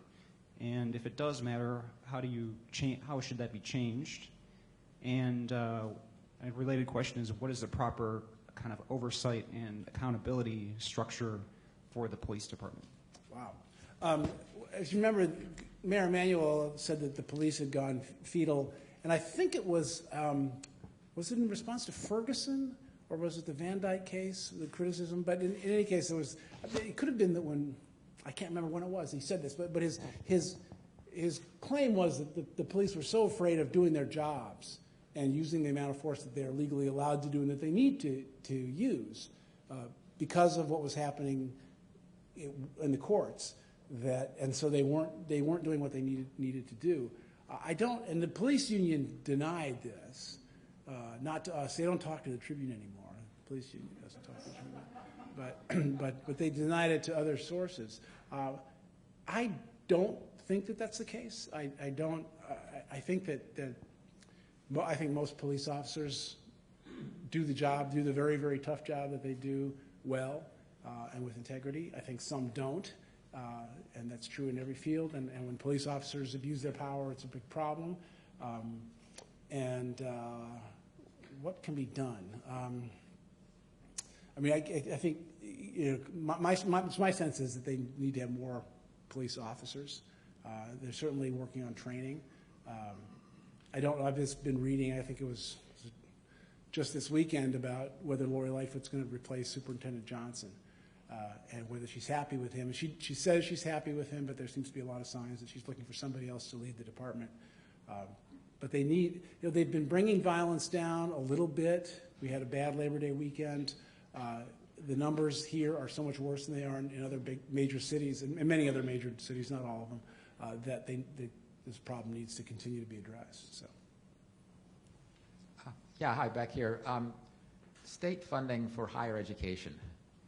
And if it does matter, how should that be changed? And a related question is, what is the proper kind of oversight and accountability structure for the police department? Wow. As you remember, Mayor Emanuel said that the police had gone fetal, and I think it was it in response to Ferguson, or was it the Van Dyke case, the criticism? But in any case, it could have been that when, I can't remember when it was, he said this, but his claim was that the police were so afraid of doing their jobs and using the amount of force that they're legally allowed to do and that they need to use because of what was happening in the courts, and so they weren't doing what they needed to do. And the police union denied this, not to us. They don't talk to the Tribune anymore. The police union doesn't talk to the Tribune, but they denied it to other sources. I don't think that that's the case. I don't. I think I think most police officers do the very, very tough job that they do well and with integrity. I think some don't, and that's true in every field. And when police officers abuse their power, it's a big problem. What can be done? I mean, I think my sense is that they need to have more police officers. They're certainly working on training. I don't know. I've just been reading. I think it was just this weekend about whether Lori Lightfoot's going to replace Superintendent Johnson and whether she's happy with him. And she says she's happy with him, but there seems to be a lot of signs that she's looking for somebody else to lead the department. But they need. They've been bringing violence down a little bit. We had a bad Labor Day weekend. The numbers here are so much worse than they are in other big major cities, and many other major cities, not all of them, that this problem needs to continue to be addressed. So. Yeah, hi, back here. State funding for higher education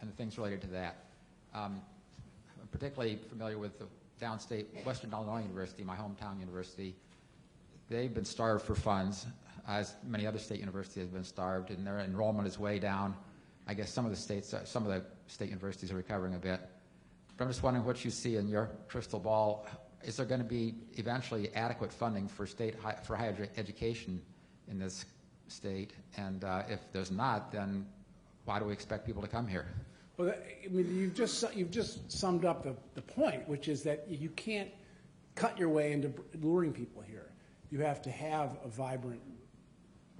and the things related to that. I'm particularly familiar with the downstate Western Illinois University, my hometown university. They've been starved for funds, as many other state universities have been starved, and their enrollment is way down. I guess some of the state universities are recovering a bit. But I'm just wondering what you see in your crystal ball. Is there going to be eventually adequate funding for higher education in this state? And if there's not, then why do we expect people to come here? Well, I mean, you've just summed up the point, which is that you can't cut your way into luring people here. You have to have a vibrant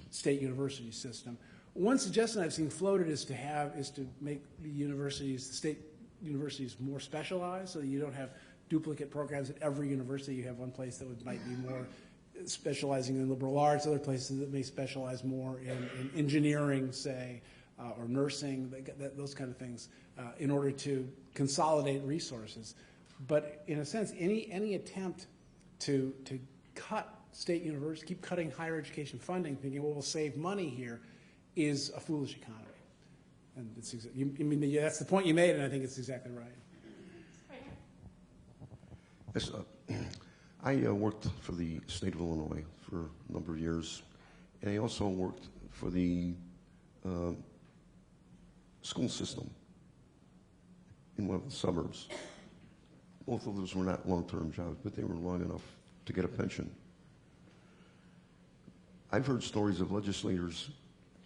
state university system. One suggestion I've seen floated is to make the state universities more specialized, so that you don't have duplicate programs at every university. You have one place that might be more specializing in liberal arts, other places that may specialize more in engineering, say, or nursing, those kind of things, in order to consolidate resources. But in a sense, any attempt to cut state universities, keep cutting higher education funding, thinking, well, we'll save money here, is a foolish economy. And that's the point you made, and I think it's exactly right. Yes, I worked for the state of Illinois for a number of years, and I also worked for the school system in one of the suburbs. Both of those were not long-term jobs, but they were long enough to get a pension. I've heard stories of legislators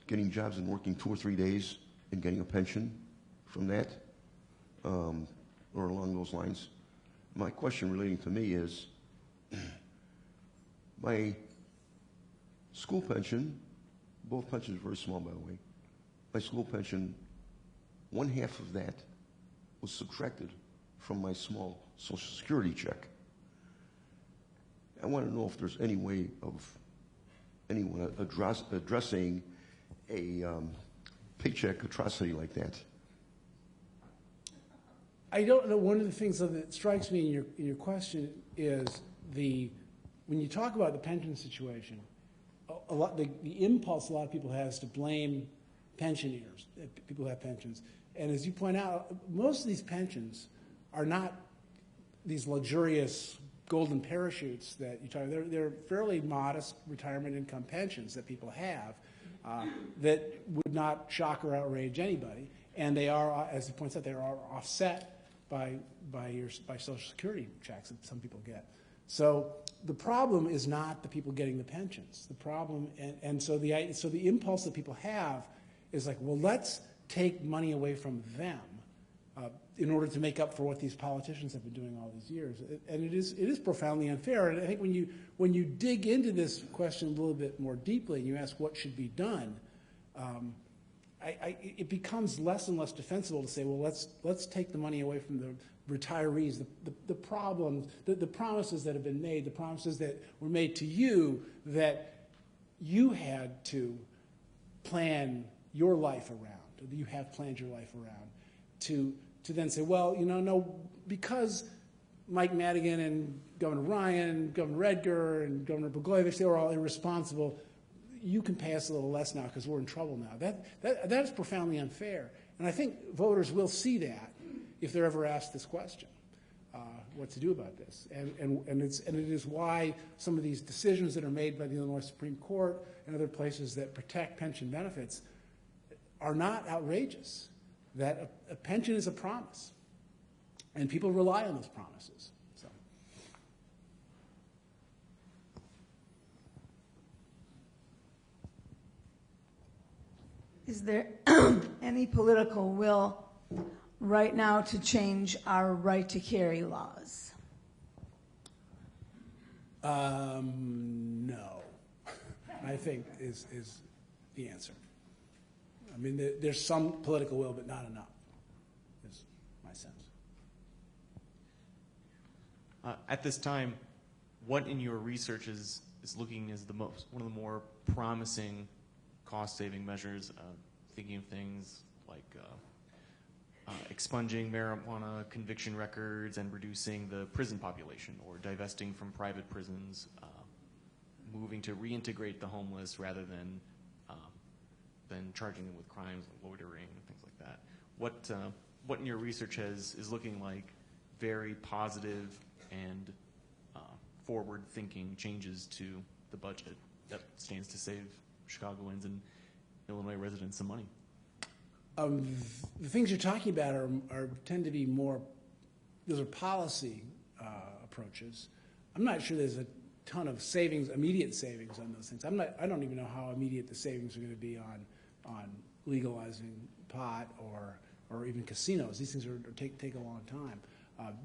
getting jobs and working 2 or 3 days and getting a pension from that, or along those lines. My question relating to me is, my school pension, both pensions are very small, by the way, my school pension, 1/2 of that was subtracted from my small Social Security check. I want to know if there's any way of anyone addressing a paycheck atrocity like that. I don't know. One of the things that strikes me in your question is when you talk about the pension situation, the impulse a lot of people have is to blame pensioners, people who have pensions. And as you point out, most of these pensions are not these luxurious golden parachutes that you talk about. They're fairly modest retirement income pensions that people have that would not shock or outrage anybody. And they are, as he points out, they are offset by Social Security checks that some people get. So the problem is not the people getting the pensions. The problem, so the impulse that people have is like, well, let's take money away from them in order to make up for what these politicians have been doing all these years. And it is profoundly unfair. And I think when you dig into this question a little bit more deeply and you ask what should be done, it becomes less and less defensible to say, well, let's take the money away from the retirees. The problems, the promises that have been made, the promises that were made to you that you had to plan your life around, or that you have planned your life around, to then say, well, no, because Mike Madigan and Governor Ryan, Governor Edgar, and Governor Blagojevich, they were all irresponsible. You can pay us a little less now because we're in trouble now. That is profoundly unfair. And I think voters will see that if they're ever asked this question, what to do about this. And it is why some of these decisions that are made by the Illinois Supreme Court and other places that protect pension benefits are not outrageous. That a pension is a promise, and people rely on those promises. So. Is there any political will right now to change our right to carry laws? No, I think is the answer. I mean, there's some political will, but not enough, is my sense. At this time, what in your research is looking as one of the more promising cost-saving measures, thinking of things like expunging marijuana conviction records and reducing the prison population, or divesting from private prisons, moving to reintegrate the homeless rather than charging them with crimes like loitering and things like that. What in your research is looking like very positive and forward-thinking changes to the budget that stands to save Chicagoans and Illinois residents some money? The things you're talking about tend to be more, those are policy approaches. I'm not sure there's a ton of savings, immediate savings on those things. I don't even know how immediate the savings are going to be on legalizing pot or or even casinos. These things take a long time.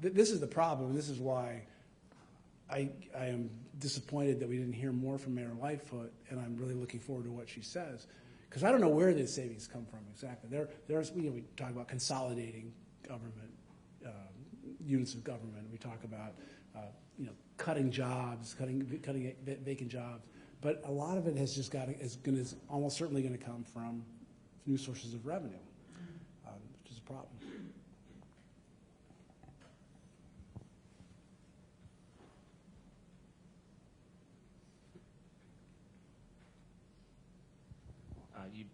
This is the problem, and this is why I am disappointed that we didn't hear more from Mayor Lightfoot, and I'm really looking forward to what she says, because I don't know where the savings come from exactly. There's we talk about consolidating government units of government. We talk about cutting jobs, cutting vacant jobs, but a lot of it has just is almost certainly going to come from new sources of revenue, which is a problem.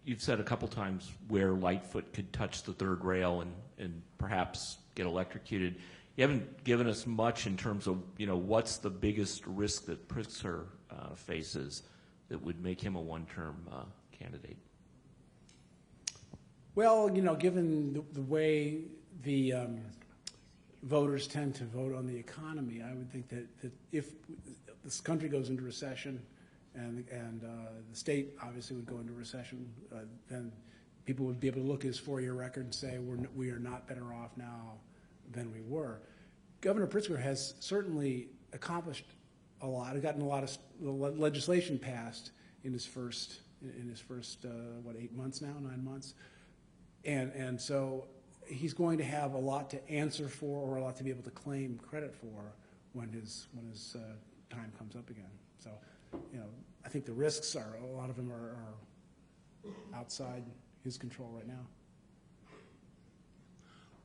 You've said a couple times where Lightfoot could touch the third rail and perhaps get electrocuted. You haven't given us much in terms of, what's the biggest risk that Pritzker faces that would make him a one-term candidate? Well, given the way the voters tend to vote on the economy, I would think that if this country goes into recession, and the state obviously would go into recession, then people would be able to look at his 4-year record and say we are not better off now than we were. Governor Pritzker has certainly accomplished a lot. He's gotten a lot of legislation passed in his first 8 months now, 9 months, and so he's going to have a lot to answer for, or a lot to be able to claim credit for when his time comes up again. So. I think the risks a lot of them are outside his control right now.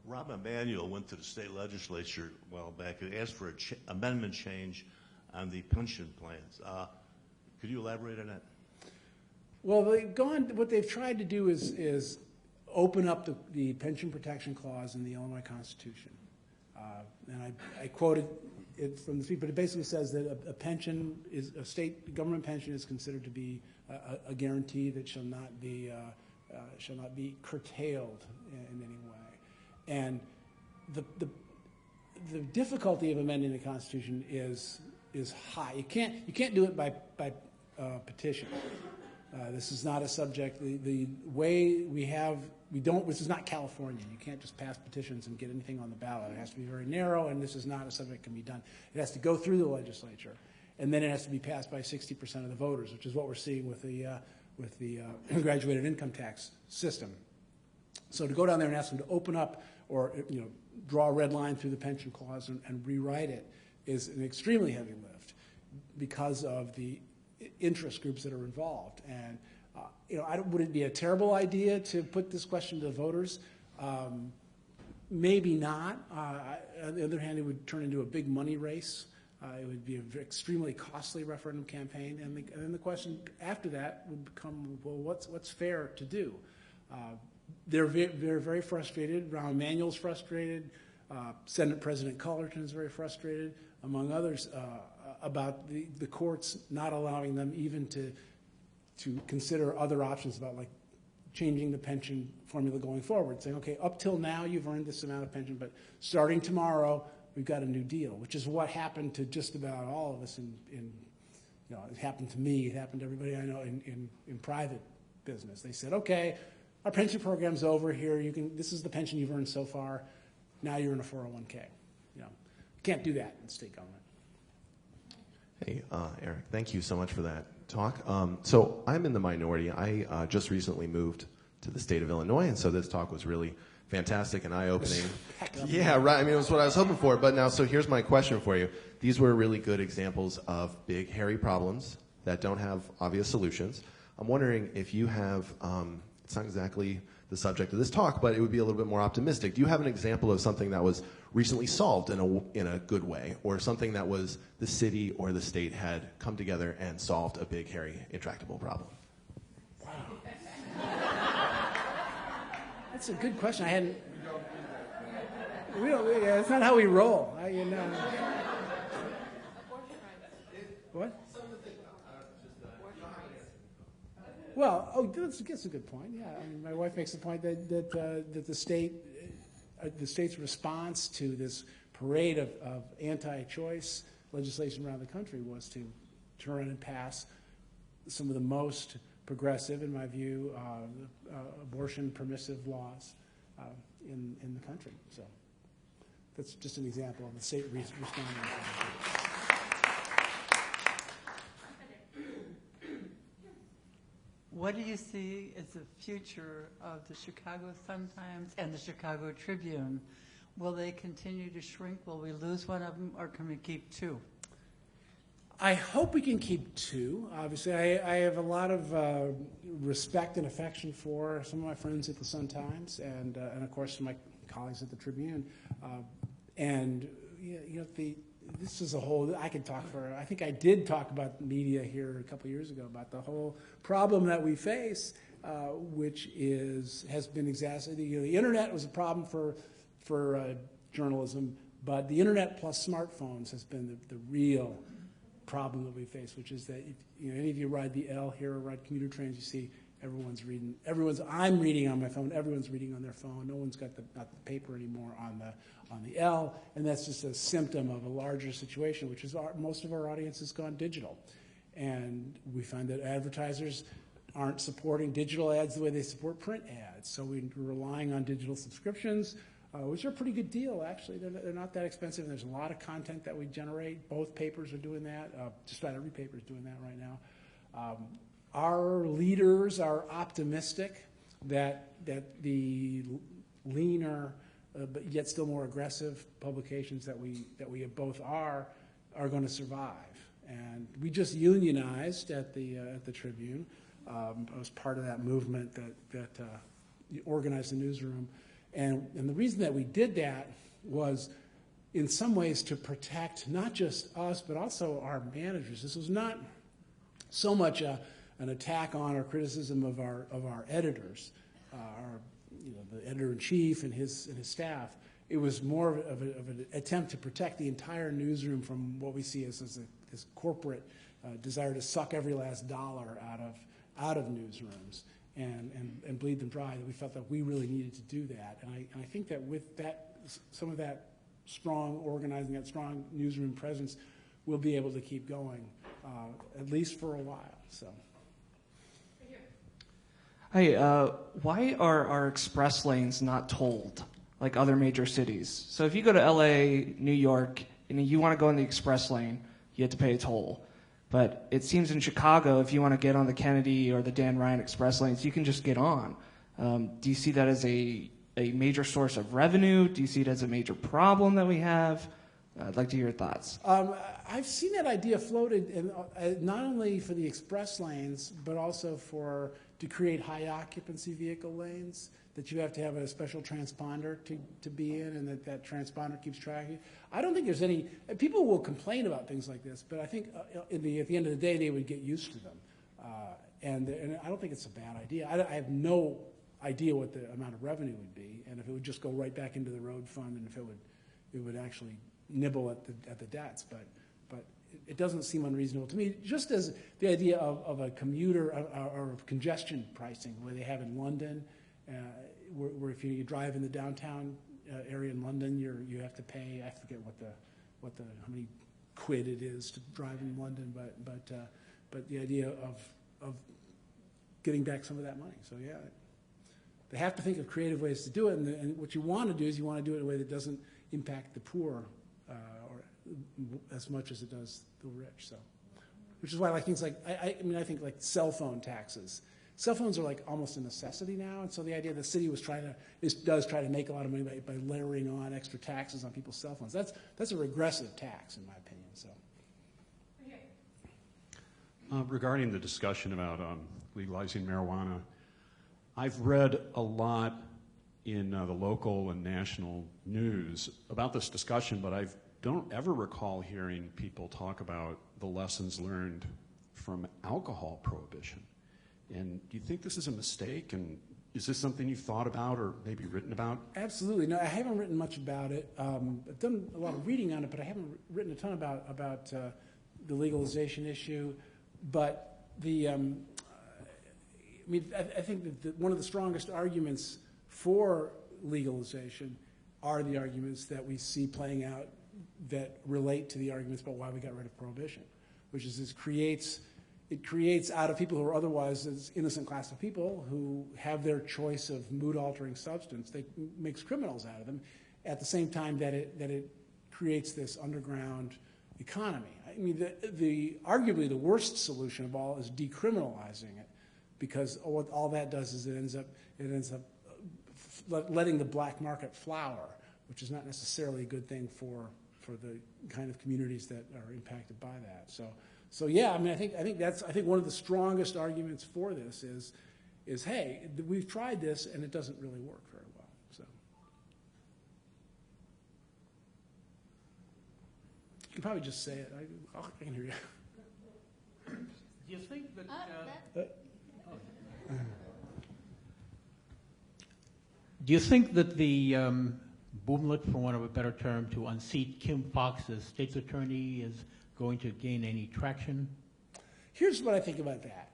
Rahm Emanuel went to the state legislature a while back and asked for an amendment change on the pension plans. Could you elaborate on that? Well, what they've tried to do is open up the pension protection clause in the Illinois Constitution. And I quoted it from the speech, but it basically says that a state government pension is considered to be a guarantee that shall not be curtailed in any way. And the difficulty of amending the Constitution is high. You can't do it by petition. This is not a subject. The way this is not California. You can't just pass petitions and get anything on the ballot. It has to be very narrow, and this is not a subject that can be done. It has to go through the legislature, and then it has to be passed by 60% of the voters, which is what we're seeing with the graduated income tax system. So to go down there and ask them to open up or draw a red line through the pension clause and rewrite it is an extremely heavy lift because of the interest groups that are involved. And would it be a terrible idea to put this question to the voters? Maybe not. On the other hand, it would turn into a big money race. It would be an extremely costly referendum campaign. And then the question after that would become, well, what's fair to do? They're very frustrated. Rahm Emanuel's frustrated. Senate President Cullerton is very frustrated, among others, about the courts not allowing them even to consider other options about like changing the pension formula going forward, saying, okay, up till now you've earned this amount of pension, but starting tomorrow we've got a new deal, which is what happened to just about all of us it happened to me, it happened to everybody I know in private business. They said, okay, our pension program's over here, this is the pension you've earned so far, now you're in a 401k. You can't do that in state government. Hey, Eric, thank you so much for that talk. So I'm in the minority. I just recently moved to the state of Illinois, and so this talk was really fantastic and eye-opening. Yeah, right. I mean, it was what I was hoping for. But now, so here's my question for you. These were really good examples of big, hairy problems that don't have obvious solutions. I'm wondering if you have, it's not exactly the subject of this talk, but it would be a little bit more optimistic. Do you have an example of something that was recently solved in a good way, or something that was the city or the state had come together and solved a big, hairy, intractable problem? Wow. That's a good question. I hadn't. That's not how we roll. What? Well, that's a good point. Yeah, I mean, my wife makes the point that the state's response to this parade of anti-choice legislation around the country was to turn and pass some of the most progressive, in my view, abortion permissive laws in the country. So that's just an example of the state responding. What do you see as the future of the Chicago Sun-Times and the Chicago Tribune? Will they continue to shrink? Will we lose one of them, or can we keep two? I hope we can keep two. Obviously, I have a lot of respect and affection for some of my friends at the Sun-Times, and of course my colleagues at the Tribune. This is a whole. I could talk for. I think I did talk about media here a couple years ago about the whole problem that we face, which has been exacerbated. The internet was a problem for journalism, but the internet plus smartphones has been the real problem that we face, which is that if any of you ride the L here or ride commuter trains, you see everyone's reading. I'm reading on my phone. Everyone's reading on their phone. No one's got not the paper anymore on the L, and that's just a symptom of a larger situation, which is most of our audience has gone digital, and we find that advertisers aren't supporting digital ads the way they support print ads. So we're relying on digital subscriptions, which are a pretty good deal, actually. They're not that expensive, and there's a lot of content that we generate. Both papers are doing that. Just about every paper is doing that right now. Our leaders are optimistic that the leaner but yet still more aggressive publications that we both are going to survive. And we just unionized at the Tribune. I was part of that movement that organized the newsroom. And the reason that we did that was in some ways to protect not just us, but also our managers. This was not so much an attack on or criticism of our editors, the editor-in-chief and his staff. It was more of an attempt to protect the entire newsroom from what we see as this corporate desire to suck every last dollar out of newsrooms and bleed them dry. That we felt that we really needed to do that, and I think that with that, some of that strong organizing, that strong newsroom presence, we'll be able to keep going at least for a while. So. Hey, why are our express lanes not tolled like other major cities? So if you go to LA, New York, and you want to go in the express lane, you have to pay a toll. But it seems in Chicago, if you want to get on the Kennedy or the Dan Ryan express lanes, you can just get on. Do you see that as a major source of revenue? Do you see it as a major problem that we have? I'd like to hear your thoughts. I've seen that idea floated, not only for the express lanes, but also to create high occupancy vehicle lanes that you have to have a special transponder to be in, and that transponder keeps track of you. I don't think there's any. People will complain about things like this, but I think at the end of the day, they would get used to them. And I don't think it's a bad idea. I have no idea what the amount of revenue would be, and if it would just go right back into the road fund, and if it would actually nibble at the debts, but it doesn't seem unreasonable to me. Just as the idea of a commuter or of congestion pricing, where they have in London, where if you drive in the downtown area in London, you have to pay. I forget how many quid it is to drive in London, but the idea of getting back some of that money. So yeah, they have to think of creative ways to do it, and what you want to do is you want to do it in a way that doesn't impact the poor or as much as it does the rich. So, which is why like things like I think like cell phone taxes. Cell phones are like almost a necessity now, and so the idea the city does try to make a lot of money by layering on extra taxes on people's cell phones. That's a regressive tax in my opinion. So, regarding the discussion about legalizing marijuana, I've read a lot in the local and national news about this discussion, but I don't ever recall hearing people talk about the lessons learned from alcohol prohibition. And do you think this is a mistake? And is this something you've thought about or maybe written about? Absolutely. No, I haven't written much about it. I've done a lot of reading on it, but I haven't written a ton about the legalization issue. But I think that one of the strongest arguments for legalization are the arguments that we see playing out that relate to the arguments about why we got rid of prohibition, which is this creates it creates out of people who are otherwise this innocent class of people who have their choice of mood-altering substance. It makes criminals out of them at the same time that it creates this underground economy. I mean, arguably the worst solution of all is decriminalizing it, because what all that does is it ends up letting the black market flower, which is not necessarily a good thing for the kind of communities that are impacted by that. So yeah, I mean, I think one of the strongest arguments for this is hey, we've tried this and it doesn't really work very well. So you can probably just say it. I can hear you. Do you think that? Do you think that the boomlet, for want of a better term, to unseat Kim Foxx as state's attorney is going to gain any traction? Here's what I think about that.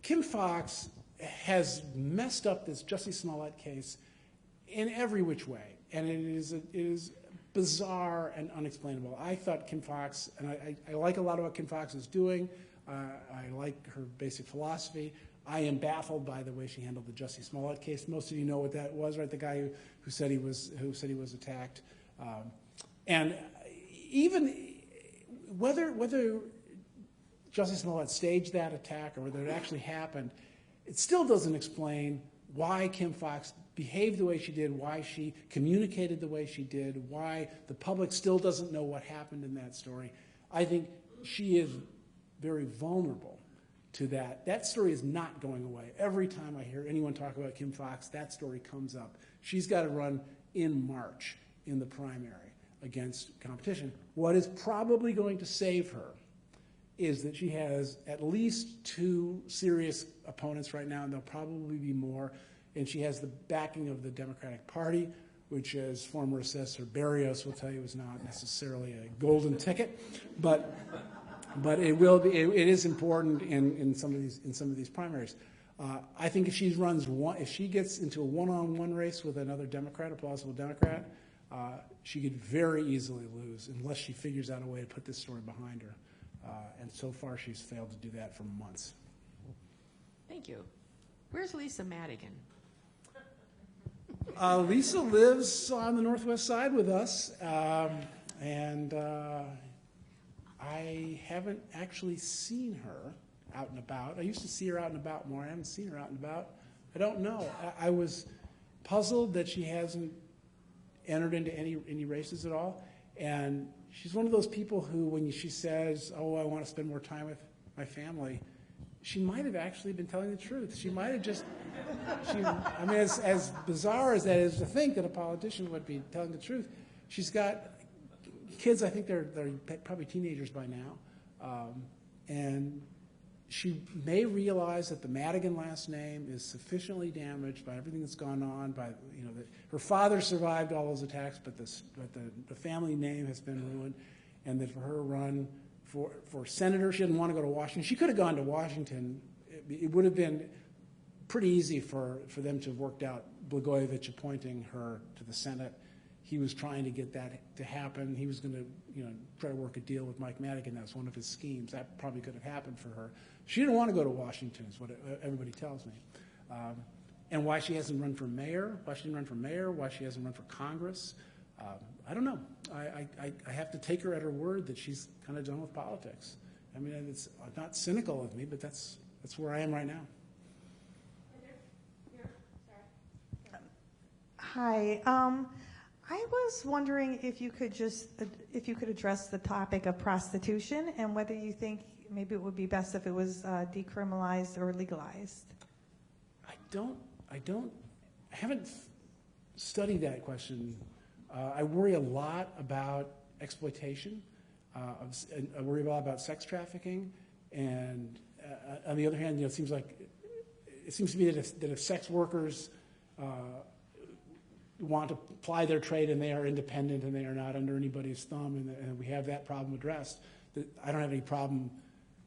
Kim Foxx has messed up this Jussie Smollett case in every which way, and it is bizarre and unexplainable. I thought Kim Foxx, and I like a lot of what Kim Foxx is doing. I like her basic philosophy. I am baffled by the way she handled the Jussie Smollett case. Most of you know what that was, right? The guy who said he was attacked, and even whether Jussie Smollett staged that attack or whether it actually happened, it still doesn't explain why Kim Foxx behaved the way she did, why she communicated the way she did, why the public still doesn't know what happened in that story. I think she is very vulnerable to that. That story is not going away. Every time I hear anyone talk about Kim Foxx, that story comes up. She's got to run in March in the primary against competition. What is probably going to save her is that she has at least 2 serious opponents right now, and there'll probably be more, and she has the backing of the Democratic Party, which, as former Assessor Barrios will tell you, is not necessarily a golden ticket, but it will be. It is important in some of these primaries. I think if she gets into a one-on-one race with another Democrat, a plausible Democrat, she could very easily lose unless she figures out a way to put this story behind her. And so far, she's failed to do that for months. Thank you. Where's Lisa Madigan? Lisa lives on the Northwest Side with us, and I haven't actually seen her out and about. I used to see her out and about more. I haven't seen her out and about. I don't know. I was puzzled that she hasn't entered into any races at all. And she's one of those people who, when she says, "Oh, I want to spend more time with my family," she might have actually been telling the truth. She might have just. I mean, as bizarre as that is to think that a politician would be telling the truth, she's got kids. I think they're probably teenagers by now, and she may realize that the Madigan last name is sufficiently damaged by everything that's gone on. By that her father survived all those attacks, but the family name has been ruined, and that for her run for senator, she didn't want to go to Washington. She could have gone to Washington. It would have been pretty easy for them to have worked out Blagojevich appointing her to the Senate. He was trying to get that to happen. He was going to, try to work a deal with Mike Madigan. That was one of his schemes. That probably could have happened for her. She didn't want to go to Washington, is what everybody tells me. And why she hasn't run for mayor, why she hasn't run for Congress, I don't know. I have to take her at her word that she's kind of done with politics. I mean, it's not cynical of me, but that's where I am right now. Hi. I was wondering if you could address the topic of prostitution and whether you think maybe it would be best if it was decriminalized or legalized. I haven't studied that question. I worry a lot about exploitation. I worry a lot about sex trafficking, and on the other hand, it seems to me that if sex workers want to ply their trade and they are independent and they are not under anybody's thumb, and we have that problem addressed, that I don't have any problem.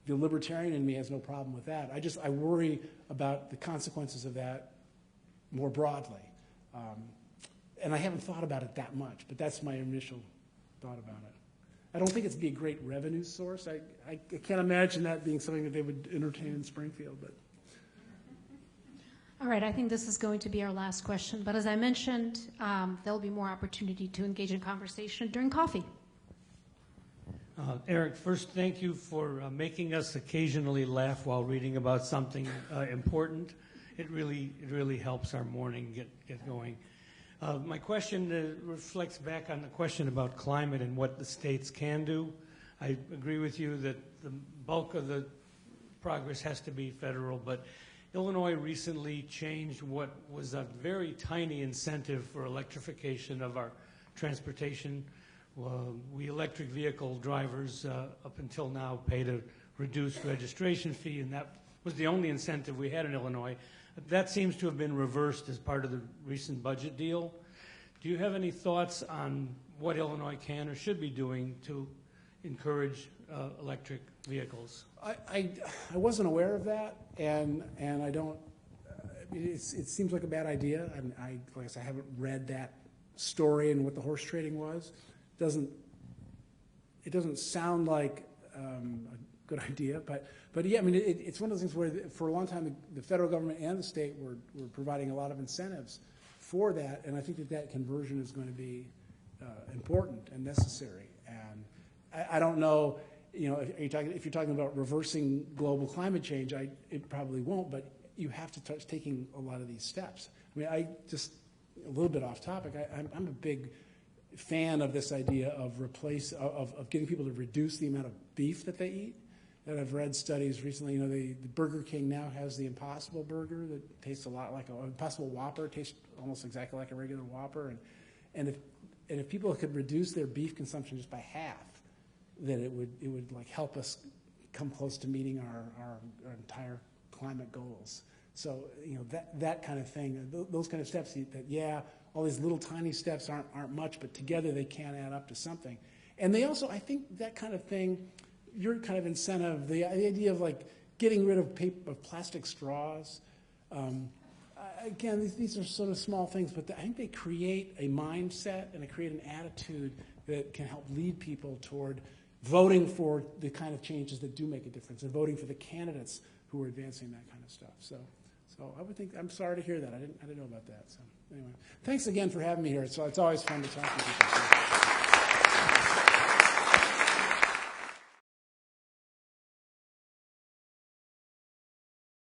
The libertarian in me has no problem with that. I worry about the consequences of that more broadly. And I haven't thought about it that much, but that's my initial thought about it. I don't think it'd be a great revenue source. I can't imagine that being something that they would entertain in Springfield. But all right, I think this is going to be our last question. But as I mentioned, there'll be more opportunity to engage in conversation during coffee. Eric, first, thank you for making us occasionally laugh while reading about something important. It really helps our morning get going. My question reflects back on the question about climate and what the states can do. I agree with you that the bulk of the progress has to be federal, but Illinois recently changed what was a very tiny incentive for electrification of our transportation. We electric vehicle drivers up until now paid a reduced registration fee, and that was the only incentive we had in Illinois. That seems to have been reversed as part of the recent budget deal. Do you have any thoughts on what Illinois can or should be doing to encourage electric vehicles? I wasn't aware of that, and I don't. It seems like a bad idea, and like I said, I haven't read that story and what the horse trading was. It doesn't sound like a good idea, but yeah, I mean, it's one of those things where for a long time the federal government and the state were providing a lot of incentives for that, and I think that conversion is going to be important and necessary. And I don't know, if you're talking about reversing global climate change, it probably won't, but you have to start taking a lot of these steps. I mean, a little bit off topic, I'm a big fan of this idea of getting people to reduce the amount of beef that they eat. And I've read studies recently. The Burger King now has the Impossible Burger that tastes a lot like an Impossible Whopper. It tastes almost exactly like a regular Whopper. And if people could reduce their beef consumption just by half, then it would like help us come close to meeting our entire climate goals. So that kind of thing, those kind of steps. All these little tiny steps aren't much, but together they can add up to something. And they also, I think, that kind of thing. Your kind of incentive, the idea of like getting rid of plastic straws. Again, these are sort of small things, but I think they create a mindset and they create an attitude that can help lead people toward voting for the kind of changes that do make a difference and voting for the candidates who are advancing that kind of stuff. So I would think, I'm sorry to hear that. I didn't know about that. So anyway, thanks again for having me here. So it's always fun to talk to people.